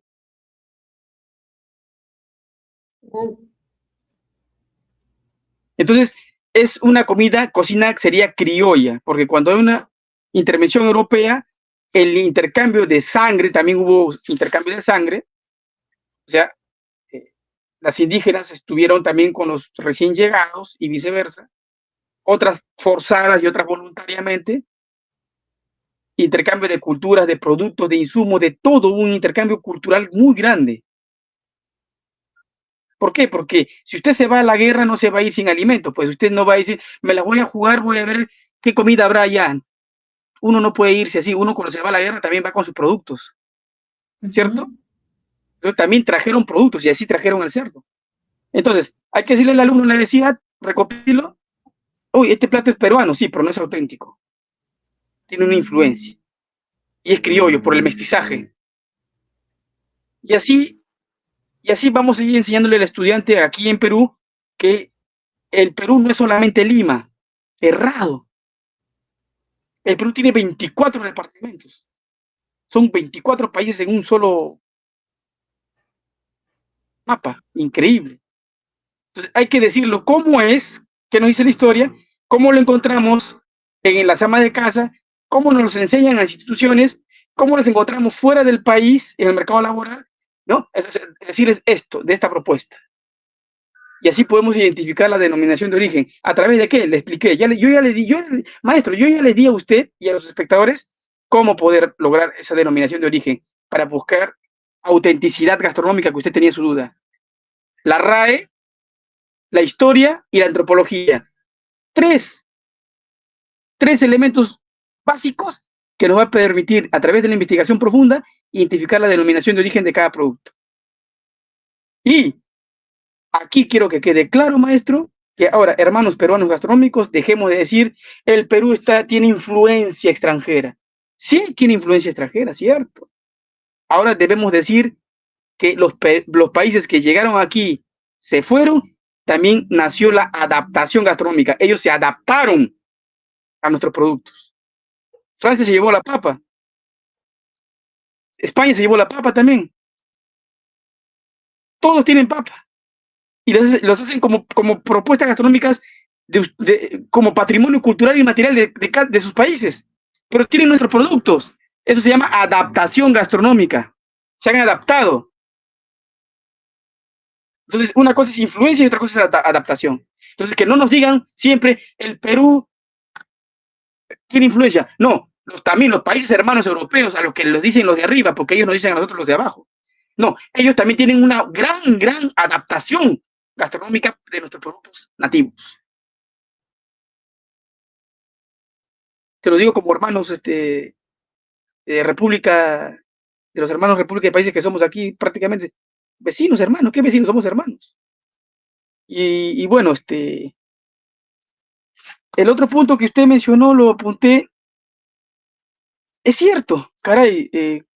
Entonces, es una cocina sería criolla, porque cuando hay una intervención europea, el intercambio de sangre, también hubo intercambio de sangre, o sea, las indígenas estuvieron también con los recién llegados y viceversa, otras forzadas y otras voluntariamente, intercambio de culturas, de productos, de insumos, de todo, un intercambio cultural muy grande. ¿Por qué? Porque si usted se va a la guerra no se va a ir sin alimento, pues usted no va a decir, me la voy a jugar, voy a ver qué comida habrá allá. Uno no puede irse así, uno cuando se va a la guerra también va con sus productos, ¿cierto? Entonces también trajeron productos y así trajeron el cerdo. Entonces, hay que decirle al alumno, le decía, recopilo, uy, este plato es peruano, sí, pero no es auténtico. Tiene una influencia. Y es criollo por el mestizaje. Y así, y así vamos a ir enseñándole al estudiante aquí en Perú que el Perú no es solamente Lima. Errado. El Perú tiene 24 departamentos. Son 24 países en un solo mapa. Increíble. Entonces hay que decirlo cómo es, que nos dice la historia, cómo lo encontramos en las amas de casa, cómo nos lo enseñan en las instituciones, cómo los encontramos fuera del país, en el mercado laboral, ¿no? Es decirles esto, de esta propuesta. Y así podemos identificar la denominación de origen. ¿A través de qué? Le expliqué. Maestro, yo ya le di a usted y a los espectadores cómo poder lograr esa denominación de origen para buscar autenticidad gastronómica que usted tenía su duda. La RAE, la historia y la antropología. Tres elementos básicos que nos va a permitir, a través de la investigación profunda, identificar la denominación de origen de cada producto. Y aquí quiero que quede claro, maestro, que ahora, hermanos peruanos gastronómicos, dejemos de decir el Perú tiene influencia extranjera. Sí tiene influencia extranjera, cierto. Ahora debemos decir que los países que llegaron aquí se fueron, también nació la adaptación gastronómica. Ellos se adaptaron a nuestros productos. Francia se llevó la papa. España se llevó la papa también. Todos tienen papa. Y los hacen como propuestas gastronómicas como patrimonio cultural y material de sus países. Pero tienen nuestros productos. Eso se llama adaptación gastronómica. Se han adaptado. Entonces, una cosa es influencia y otra cosa es adaptación. Entonces, que no nos digan siempre el Perú tiene influencia. No, también los países hermanos europeos, a los que los dicen los de arriba, porque ellos nos dicen a nosotros los de abajo. No, ellos también tienen una gran adaptación gastronómica de nuestros productos nativos. Te lo digo como hermanos de República, de los hermanos República de países que somos aquí prácticamente vecinos, hermanos. ¿Qué vecinos? Somos hermanos. Y bueno, el otro punto que usted mencionó, lo apunté, es cierto, caray,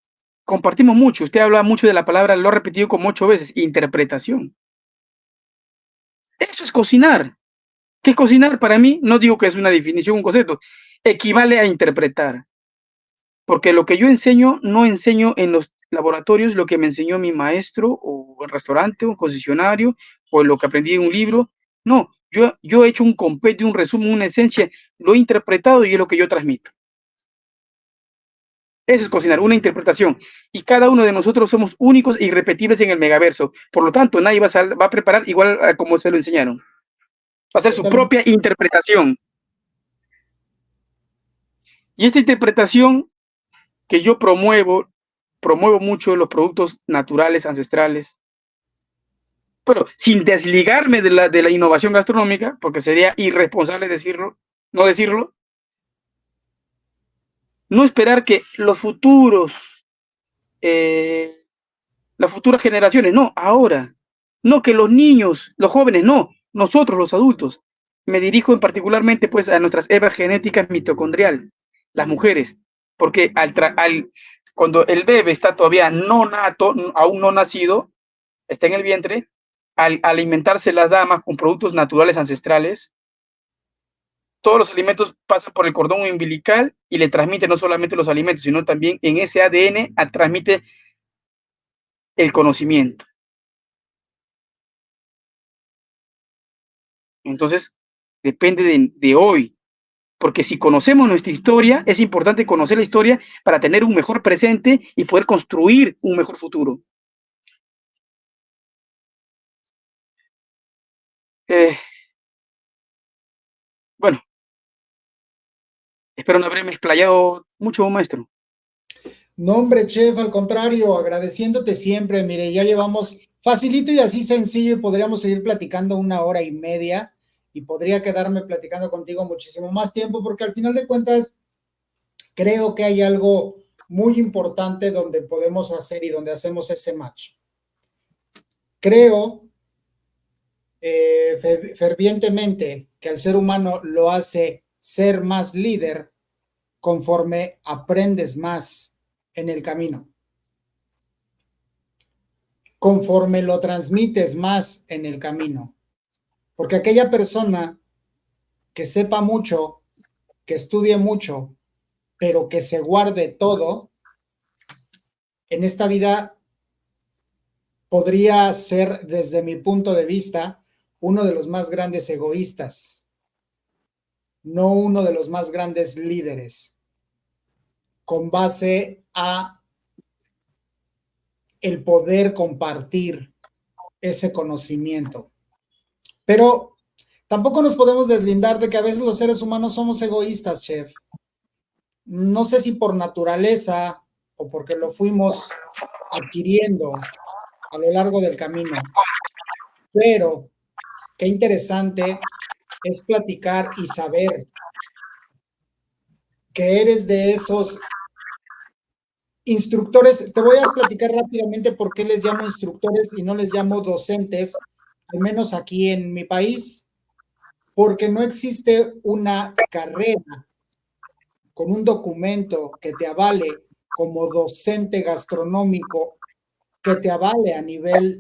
compartimos mucho. Usted habla mucho de la palabra, lo ha repetido como 8 veces, interpretación. Eso es cocinar. ¿Qué es cocinar? Para mí, no digo que es una definición, un concepto, equivale a interpretar. Porque lo que yo enseño, no enseño en los laboratorios lo que me enseñó mi maestro, o el restaurante, o un concesionario, o lo que aprendí en un libro. No, yo he hecho un compendio, un resumen, una esencia, lo he interpretado y es lo que yo transmito. Eso es cocinar, una interpretación. Y cada uno de nosotros somos únicos e irrepetibles en el megaverso. Por lo tanto, nadie va a preparar igual a como se lo enseñaron. Va a ser su propia interpretación. Y esta interpretación que yo promuevo mucho los productos naturales, ancestrales, pero sin desligarme de la innovación gastronómica, porque sería irresponsable decirlo, no decirlo. No esperar que los futuros, las futuras generaciones, no, ahora. No que los niños, los jóvenes, no, nosotros los adultos. Me dirijo en particularmente pues a nuestras hebras genéticas mitocondrial, las mujeres, porque cuando el bebé está todavía no nato, aún no nacido, está en el vientre, al alimentarse las damas con productos naturales ancestrales, todos los alimentos pasan por el cordón umbilical y le transmite no solamente los alimentos, sino también en ese ADN transmite el conocimiento. Entonces, depende de hoy, porque si conocemos nuestra historia, es importante conocer la historia para tener un mejor presente y poder construir un mejor futuro. Bueno, espero no haberme explayado mucho, maestro. No, hombre, chef, al contrario, agradeciéndote siempre. Mire, ya llevamos facilito y así sencillo y podríamos seguir platicando 1 hora y media y podría quedarme platicando contigo muchísimo más tiempo porque al final de cuentas creo que hay algo muy importante donde podemos hacer y donde hacemos ese match. Creo fervientemente que al ser humano lo hace ser más líder conforme aprendes más en el camino. Conforme lo transmites más en el camino. Porque aquella persona que sepa mucho, que estudie mucho, pero que se guarde todo, en esta vida podría ser, desde mi punto de vista, uno de los más grandes egoístas, no uno de los más grandes líderes, con base a el poder compartir ese conocimiento. Pero tampoco nos podemos deslindar de que a veces los seres humanos somos egoístas, chef. No sé si por naturaleza o porque lo fuimos adquiriendo a lo largo del camino, pero qué interesante es platicar y saber que eres de esos instructores. Te voy a platicar rápidamente por qué les llamo instructores y no les llamo docentes, al menos aquí en mi país, porque no existe una carrera con un documento que te avale como docente gastronómico, que te avale a nivel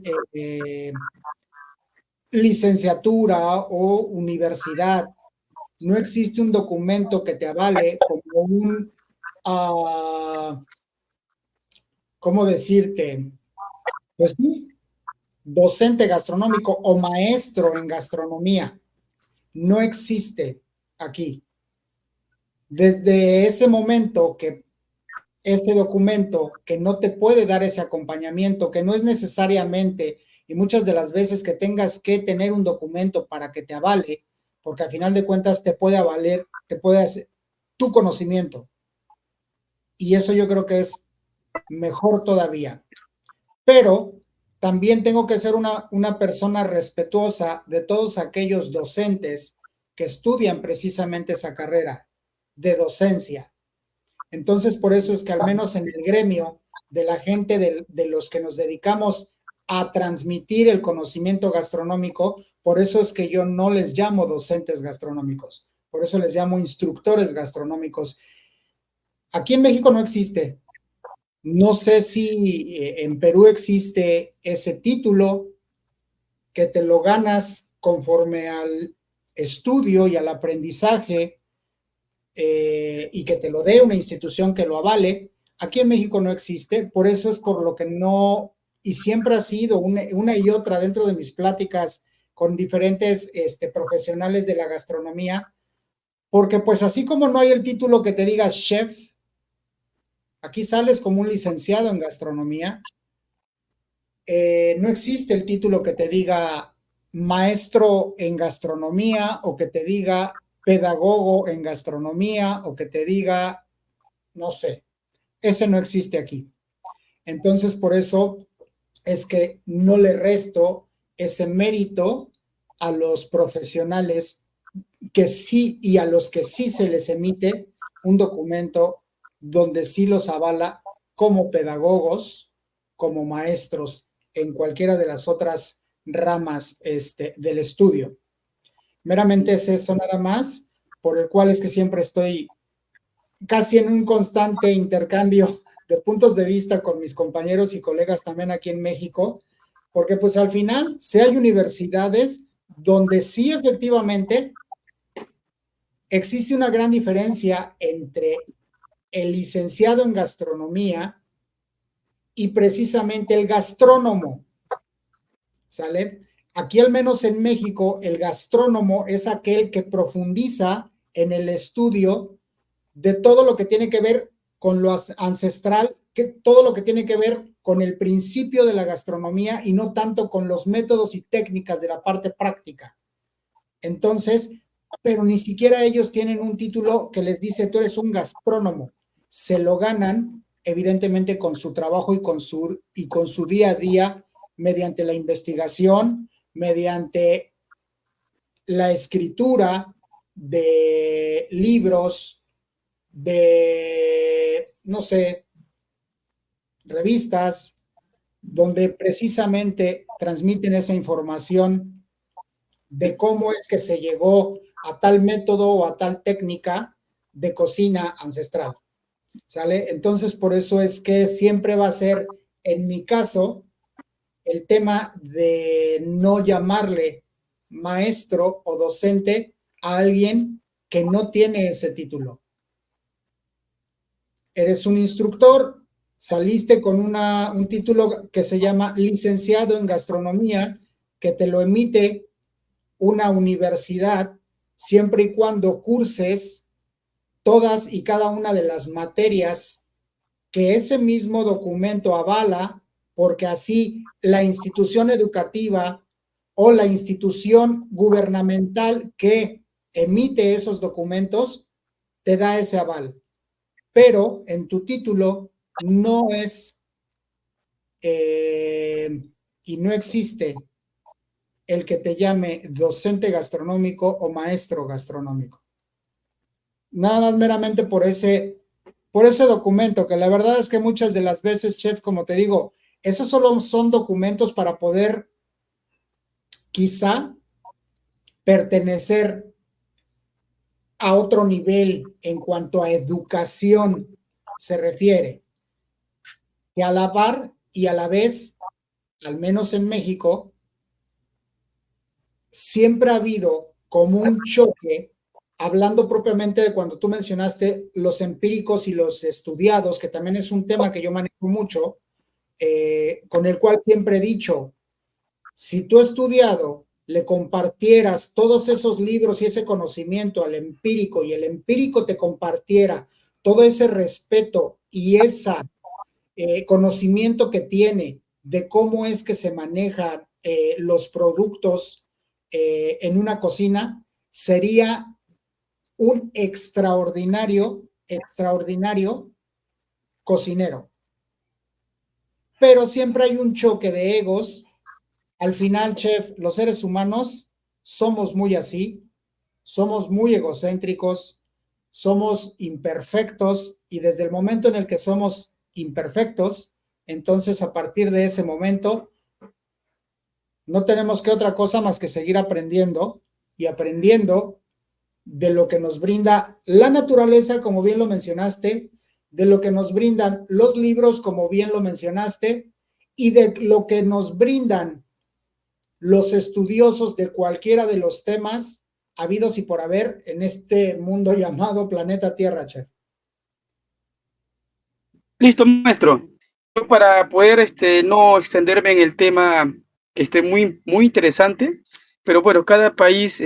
licenciatura o universidad. No existe un documento que te avale como un ¿cómo decirte? Pues sí, docente gastronómico o maestro en gastronomía. No existe aquí. Desde ese momento que ese documento que no te puede dar ese acompañamiento, que no es necesariamente, y muchas de las veces que tengas que tener un documento para que te avale, porque al final de cuentas te puede avaler, te puede hacer tu conocimiento. Y eso yo creo que es mejor todavía. Pero también tengo que ser una persona respetuosa de todos aquellos docentes que estudian precisamente esa carrera de docencia. Entonces, por eso es que al menos en el gremio de la gente de los que nos dedicamos a transmitir el conocimiento gastronómico, por eso es que yo no les llamo docentes gastronómicos, por eso les llamo instructores gastronómicos. Aquí en México no existe. No sé si en Perú existe ese título que te lo ganas conforme al estudio y al aprendizaje y que te lo dé una institución que lo avale. Aquí en México no existe, por eso es por lo que no, y siempre ha sido una y otra dentro de mis pláticas con diferentes profesionales de la gastronomía, porque pues así como no hay el título que te diga chef, aquí sales como un licenciado en gastronomía, no existe el título que te diga maestro en gastronomía o que te diga pedagogo en gastronomía o que te diga, no sé, ese no existe aquí. Entonces, por eso es que no le resto ese mérito a los profesionales que sí y a los que sí se les emite un documento donde sí los avala como pedagogos, como maestros en cualquiera de las otras ramas del estudio. Meramente es eso nada más, por el cual es que siempre estoy casi en un constante intercambio de puntos de vista con mis compañeros y colegas también aquí en México, porque pues al final sí hay universidades donde sí efectivamente existe una gran diferencia entre el licenciado en gastronomía y precisamente el gastrónomo, ¿sale? Aquí al menos en México el gastrónomo es aquel que profundiza en el estudio de todo lo que tiene que ver con lo ancestral, todo lo que tiene que ver con el principio de la gastronomía y no tanto con los métodos y técnicas de la parte práctica. Entonces, pero ni siquiera ellos tienen un título que les dice tú eres un gastrónomo. Se lo ganan evidentemente con su trabajo y con su día a día mediante la investigación, mediante la escritura de libros, de, no sé, revistas, donde precisamente transmiten esa información de cómo es que se llegó a tal método o a tal técnica de cocina ancestral, ¿sale? Entonces, por eso es que siempre va a ser, en mi caso, el tema de no llamarle maestro o docente a alguien que no tiene ese título. Eres un instructor, saliste con un título que se llama licenciado en gastronomía, que te lo emite una universidad siempre y cuando curses todas y cada una de las materias que ese mismo documento avala, porque así la institución educativa o la institución gubernamental que emite esos documentos te da ese aval. Pero en tu título no es y no existe el que te llame docente gastronómico o maestro gastronómico. Nada más meramente por ese documento, que la verdad es que muchas de las veces, chef, como te digo, esos solo son documentos para poder quizá pertenecer a otro nivel en cuanto a educación se refiere, que a la par y a la vez, al menos en México, siempre ha habido como un choque, hablando propiamente de cuando tú mencionaste los empíricos y los estudiados, que también es un tema que yo manejo mucho, con el cual siempre he dicho, si tú estudiado le compartieras todos esos libros y ese conocimiento al empírico y el empírico te compartiera todo ese respeto y ese conocimiento que tiene de cómo es que se manejan los productos en una cocina, sería un extraordinario cocinero. Pero siempre hay un choque de egos. Al final, chef, los seres humanos somos muy así, somos muy egocéntricos, somos imperfectos y desde el momento en el que somos imperfectos, entonces a partir de ese momento no tenemos que otra cosa más que seguir aprendiendo y aprendiendo de lo que nos brinda la naturaleza, como bien lo mencionaste, de lo que nos brindan los libros, como bien lo mencionaste, y de lo que nos brindan los estudiosos de cualquiera de los temas habidos y por haber en este mundo llamado planeta Tierra, chef. Listo, maestro. Yo para poder no extenderme en el tema que esté muy interesante, pero bueno, cada país,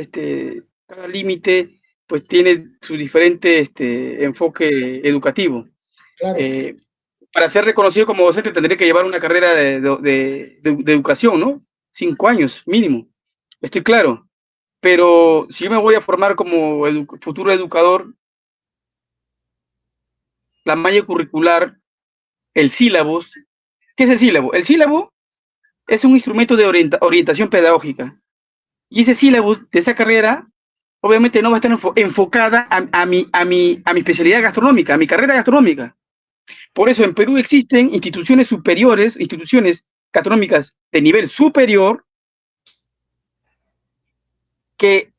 cada límite, pues tiene su diferente enfoque educativo. Claro. Para ser reconocido como docente tendría que llevar una carrera de educación, ¿no? 5 años mínimo, estoy claro. Pero si yo me voy a formar como futuro educador, la malla curricular, el sílabus, ¿qué es el sílabo? El sílabo es un instrumento de orientación pedagógica. Y ese sílabus de esa carrera, obviamente no va a estar enfocada a mi especialidad gastronómica, a mi carrera gastronómica. Por eso en Perú existen instituciones superiores, instituciones gastronómicas de nivel superior, que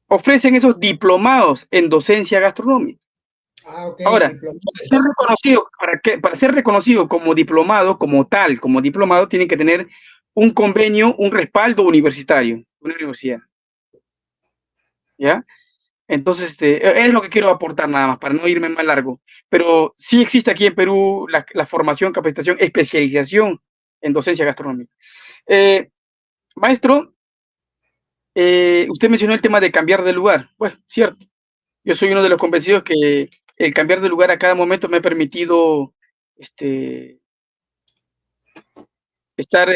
ofrecen esos diplomados en docencia gastronómica. Okay, ahora, para ser reconocido como diplomado, como tal, como diplomado, tienen que tener un convenio, un respaldo universitario, una universidad. ¿Ya? Entonces, es lo que quiero aportar nada más, para no irme más largo. Pero sí existe aquí en Perú la formación, capacitación, especialización en docencia gastronómica. Maestro, usted mencionó el tema de cambiar de lugar. Bueno, cierto. Yo soy uno de los convencidos que el cambiar de lugar a cada momento me ha permitido estar,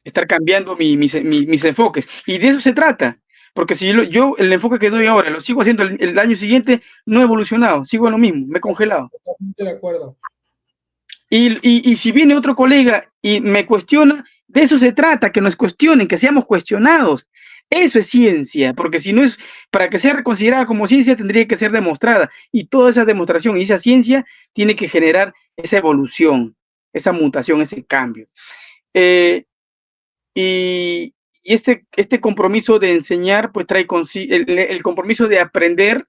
estar cambiando mis enfoques. Y de eso se trata. Porque si yo el enfoque que doy ahora lo sigo haciendo el año siguiente, no he evolucionado, sigo en lo mismo, me he congelado. Totalmente de acuerdo. Y si viene otro colega y me cuestiona, de eso se trata, que nos cuestionen, que seamos cuestionados. Eso es ciencia, porque si no es, para que sea considerada como ciencia, tendría que ser demostrada. Y toda esa demostración y esa ciencia tiene que generar esa evolución, esa mutación, ese cambio. Y este compromiso de enseñar, pues trae consigo, el compromiso de aprender,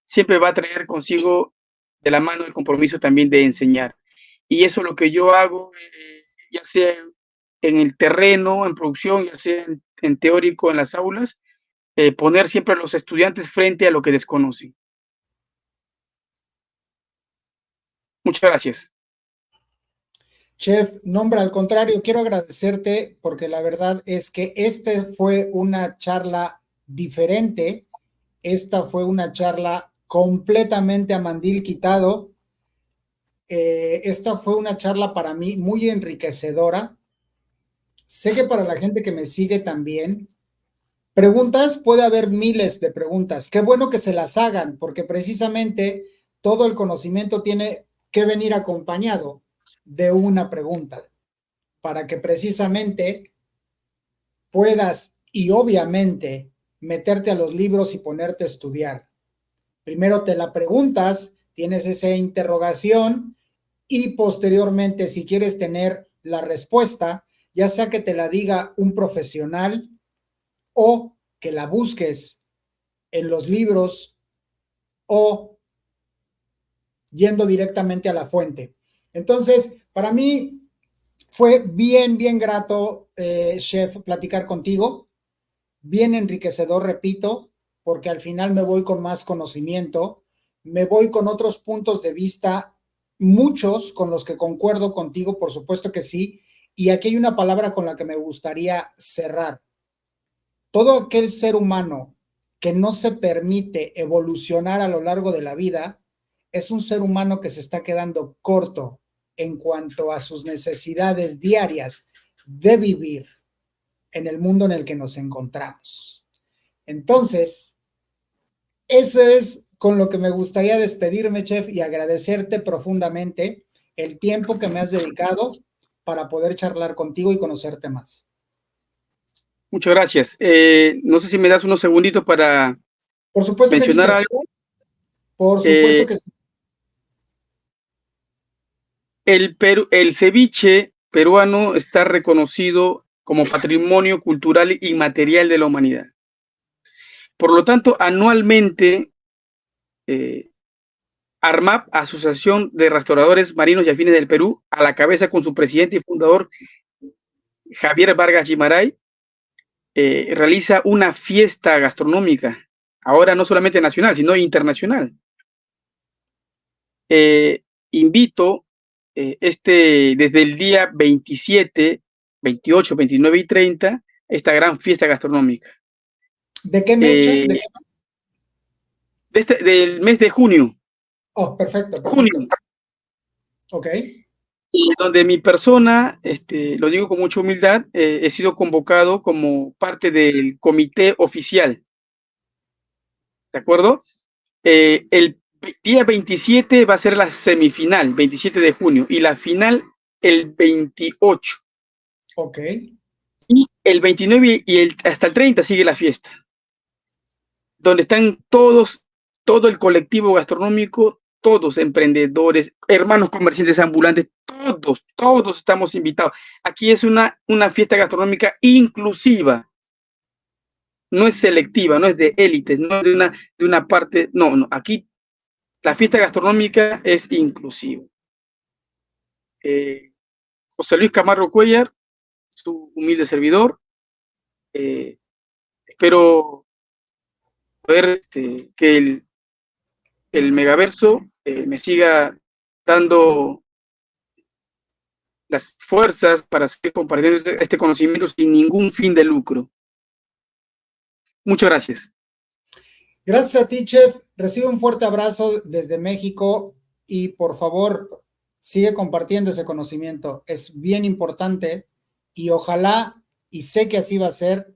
siempre va a traer consigo de la mano el compromiso también de enseñar. Y eso es lo que yo hago, ya sea en el terreno, en producción, ya sea en teórico, en las aulas, poner siempre a los estudiantes frente a lo que desconocen. Muchas gracias. Chef, nombre al contrario, quiero agradecerte porque la verdad es que fue una charla diferente, esta fue una charla completamente a mandil quitado, esta fue una charla para mí muy enriquecedora, sé que para la gente que me sigue también, preguntas, puede haber miles de preguntas, qué bueno que se las hagan porque precisamente todo el conocimiento tiene que venir acompañado de una pregunta para que precisamente puedas y obviamente meterte a los libros y ponerte a estudiar. Primero te la preguntas, tienes esa interrogación y posteriormente si quieres tener la respuesta, ya sea que te la diga un profesional o que la busques en los libros o yendo directamente a la fuente. Entonces, para mí fue bien grato, chef, platicar contigo, bien enriquecedor, repito, porque al final me voy con más conocimiento, me voy con otros puntos de vista muchos con los que concuerdo contigo, por supuesto que sí, y aquí hay una palabra con la que me gustaría cerrar. Todo aquel ser humano que no se permite evolucionar a lo largo de la vida es un ser humano que se está quedando corto en cuanto a sus necesidades diarias de vivir en el mundo en el que nos encontramos. Entonces, eso es con lo que me gustaría despedirme, Chef, y agradecerte profundamente el tiempo que me has dedicado para poder charlar contigo y conocerte más. Muchas gracias. No sé si me das unos segunditos para Por supuesto que sí, mencionar Chef. algo. Por supuesto que sí. El ceviche peruano está reconocido como patrimonio cultural inmaterial de la humanidad. Por lo tanto, anualmente, ARMAP, Asociación de Restauradores Marinos y Afines del Perú, a la cabeza con su presidente y fundador, Javier Vargas Gimaray, realiza una fiesta gastronómica, ahora no solamente nacional, sino internacional. Invito desde el día 27, 28, 29 y 30, esta gran fiesta gastronómica. ¿De qué mes, Chef? ¿De qué mes? Del mes de junio. Oh, perfecto, Junio. perfecto. Ok. Y donde mi persona, lo digo con mucha humildad, he sido convocado como parte del comité oficial. ¿De acuerdo? El día 27 va a ser la semifinal, 27 de junio, y la final el 28. Ok. Y el 29 y hasta el 30 sigue la fiesta, donde están todos, todo el colectivo gastronómico, todos emprendedores, hermanos comerciantes ambulantes, todos estamos invitados. Aquí es una fiesta gastronómica inclusiva, no es selectiva, no es de élites, no es de una parte, no, aquí la fiesta gastronómica es inclusiva. José Luis Camargo Cuellar, su humilde servidor, espero poder que el megaverso me siga dando las fuerzas para seguir compartiendo este conocimiento sin ningún fin de lucro. Muchas gracias. Gracias a ti, Chef. Recibe un fuerte abrazo desde México y por favor, sigue compartiendo ese conocimiento. Es bien importante y ojalá, y sé que así va a ser,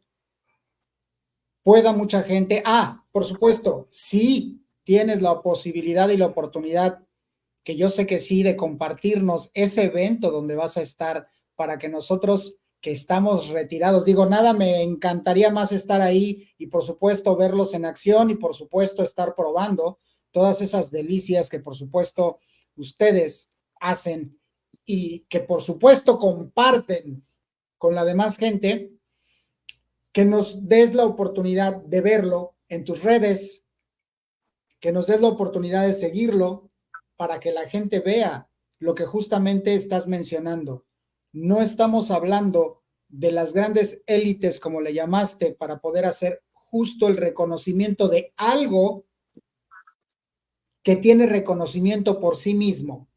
pueda mucha gente. Ah, por supuesto, sí tienes la posibilidad y la oportunidad, que yo sé que sí, de compartirnos ese evento donde vas a estar para que nosotros que estamos retirados, digo, nada, me encantaría más estar ahí y por supuesto verlos en acción y por supuesto estar probando todas esas delicias que por supuesto ustedes hacen y que por supuesto comparten con la demás gente, que nos des la oportunidad de verlo en tus redes, que nos des la oportunidad de seguirlo para que la gente vea lo que justamente estás mencionando. No estamos hablando de las grandes élites, como le llamaste, para poder hacer justo el reconocimiento de algo que tiene reconocimiento por sí mismo,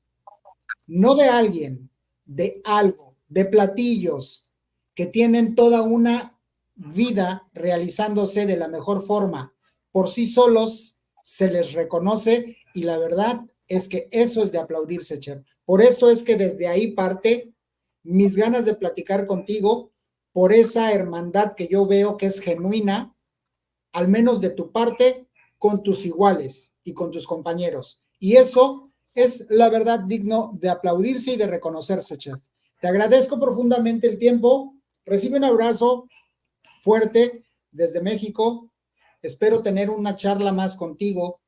no de alguien, de algo, de platillos que tienen toda una vida realizándose de la mejor forma. Por sí solos se les reconoce y la verdad es que eso es de aplaudirse, Chef. Por eso es que desde ahí parte mis ganas de platicar contigo, por esa hermandad que yo veo que es genuina, al menos de tu parte, con tus iguales y con tus compañeros. Y eso es la verdad digno de aplaudirse y de reconocerse, Chef. Te agradezco profundamente el tiempo. Recibe un abrazo fuerte desde México. Espero tener una charla más contigo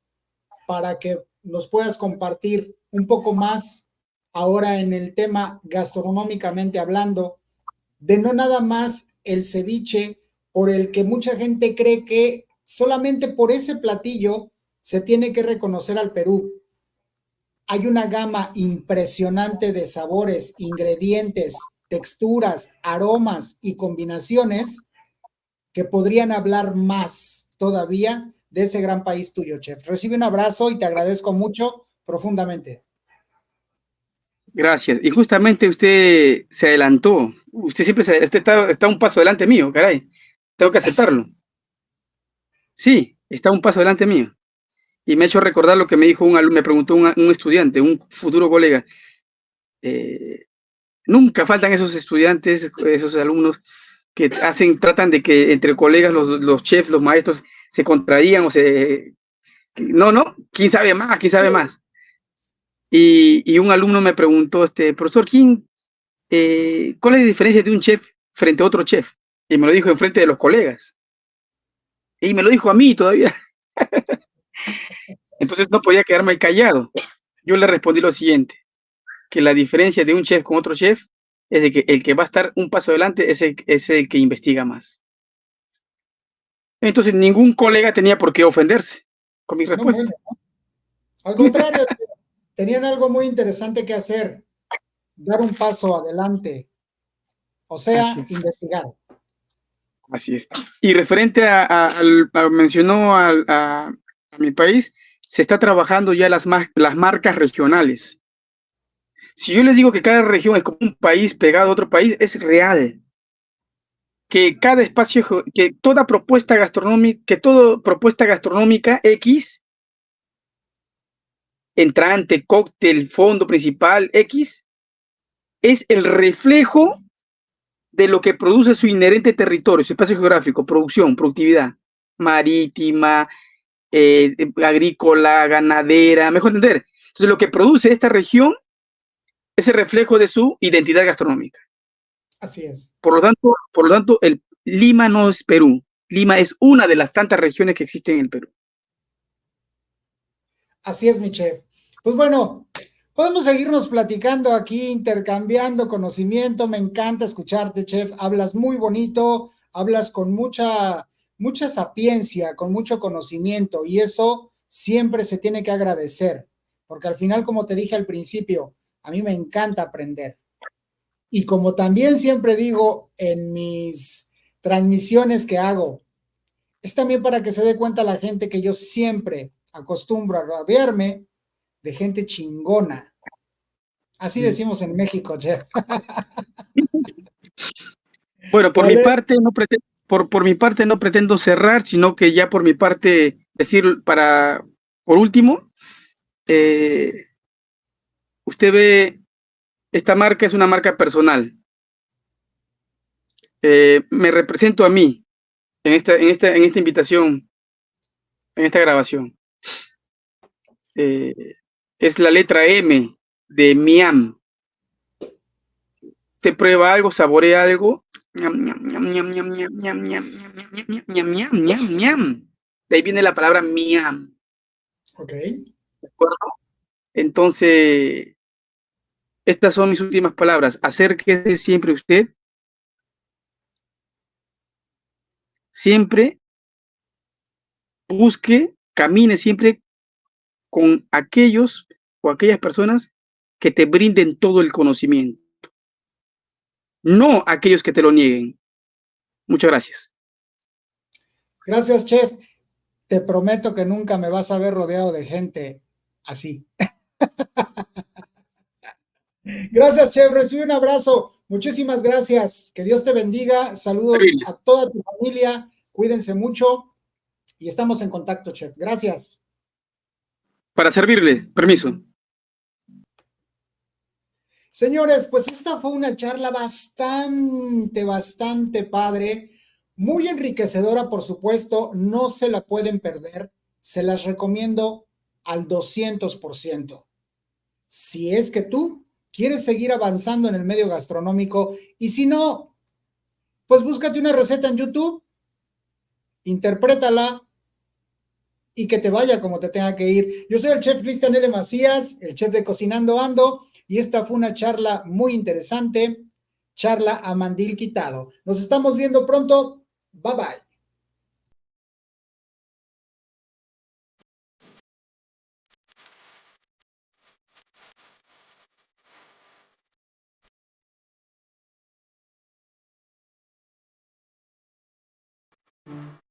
para que nos puedas compartir un poco más ahora en el tema gastronómicamente hablando, de no nada más el ceviche, por el que mucha gente cree que solamente por ese platillo se tiene que reconocer al Perú. Hay una gama impresionante de sabores, ingredientes, texturas, aromas y combinaciones que podrían hablar más todavía de ese gran país tuyo, Chef. Recibe un abrazo y te agradezco mucho profundamente. Gracias. Y justamente usted se adelantó. Usted está un paso delante mío, caray. Tengo que aceptarlo. Sí, está un paso delante mío. Y me ha hecho recordar lo que me dijo me preguntó un estudiante, un futuro colega. eh, Nunca faltan esos estudiantes, esos alumnos que tratan de que entre colegas los chefs, los maestros se contradigan no, quién sabe más, quién sabe más. Y un alumno me preguntó, profesor, ¿cuál es la diferencia de un chef frente a otro chef? Y me lo dijo en frente de los colegas. Y me lo dijo a mí todavía. Entonces no podía quedarme callado. Yo le respondí lo siguiente, que la diferencia de un chef con otro chef es de que el que va a estar un paso adelante es el que investiga más. Entonces ningún colega tenía por qué ofenderse con mi No, bueno, respuesta. al contrario, tenían algo muy interesante que hacer, dar un paso adelante, o Así sea, es. investigar. Así es. Y referente mencionó a mi país, se está trabajando ya las marcas regionales. Si yo les digo que cada región es como un país pegado a otro país, es real. Que cada espacio, que toda propuesta gastronómica, X, entrante, cóctel, fondo principal X, es el reflejo de lo que produce su inherente territorio, su espacio geográfico, producción, productividad marítima, agrícola, ganadera, mejor entender. Entonces, lo que produce esta región es el reflejo de su identidad gastronómica. Así es. Por lo tanto, Lima no es Perú. Lima es una de las tantas regiones que existen en el Perú. Así es, mi chef. Pues bueno, podemos seguirnos platicando aquí, intercambiando conocimiento. Me encanta escucharte, chef. Hablas muy bonito, hablas con mucha sapiencia, con mucho conocimiento, y eso siempre se tiene que agradecer, porque al final, como te dije al principio, a mí me encanta aprender. Y como también siempre digo en mis transmisiones que hago, es también para que se dé cuenta la gente que yo siempre acostumbro a rodearme de gente chingona. Así decimos en México, Jeff. Bueno, por mi ¿Vale? parte por mi parte no pretendo cerrar, sino que ya por mi parte decir por último, eh, usted ve, esta marca es una marca personal. Me represento a mí en esta invitación, en esta grabación. Eh, es la letra M de Miam. Te prueba algo, saborea algo. Ñam, ñam, ñam, ñam, ñam, ñam, ñam, ñam, ñam, ñam, ñam, ñam, ñam. De ahí viene la palabra Miam. Ok. ¿De acuerdo? Entonces, estas son mis últimas palabras. Acérquese siempre usted, siempre busque, camine siempre con aquellos o aquellas personas que te brinden todo el conocimiento, no aquellos que te lo nieguen. Muchas gracias. Gracias, chef. Te prometo que nunca me vas a ver rodeado de gente así. Gracias, chef. Recibe un abrazo. Muchísimas gracias. Que Dios te bendiga. Saludos a toda tu familia. Cuídense mucho y estamos en contacto, chef. Gracias. Para servirle, permiso. Señores, pues esta fue una charla bastante padre, muy enriquecedora, por supuesto, no se la pueden perder, se las recomiendo al 200%. Si es que tú quieres seguir avanzando en el medio gastronómico y si no, pues búscate una receta en YouTube, interprétala y que te vaya como te tenga que ir. Yo soy el chef Cristian L. Macías, el chef de Cocinando Ando, y esta fue una charla muy interesante, charla a mandil quitado. Nos estamos viendo pronto. Bye bye.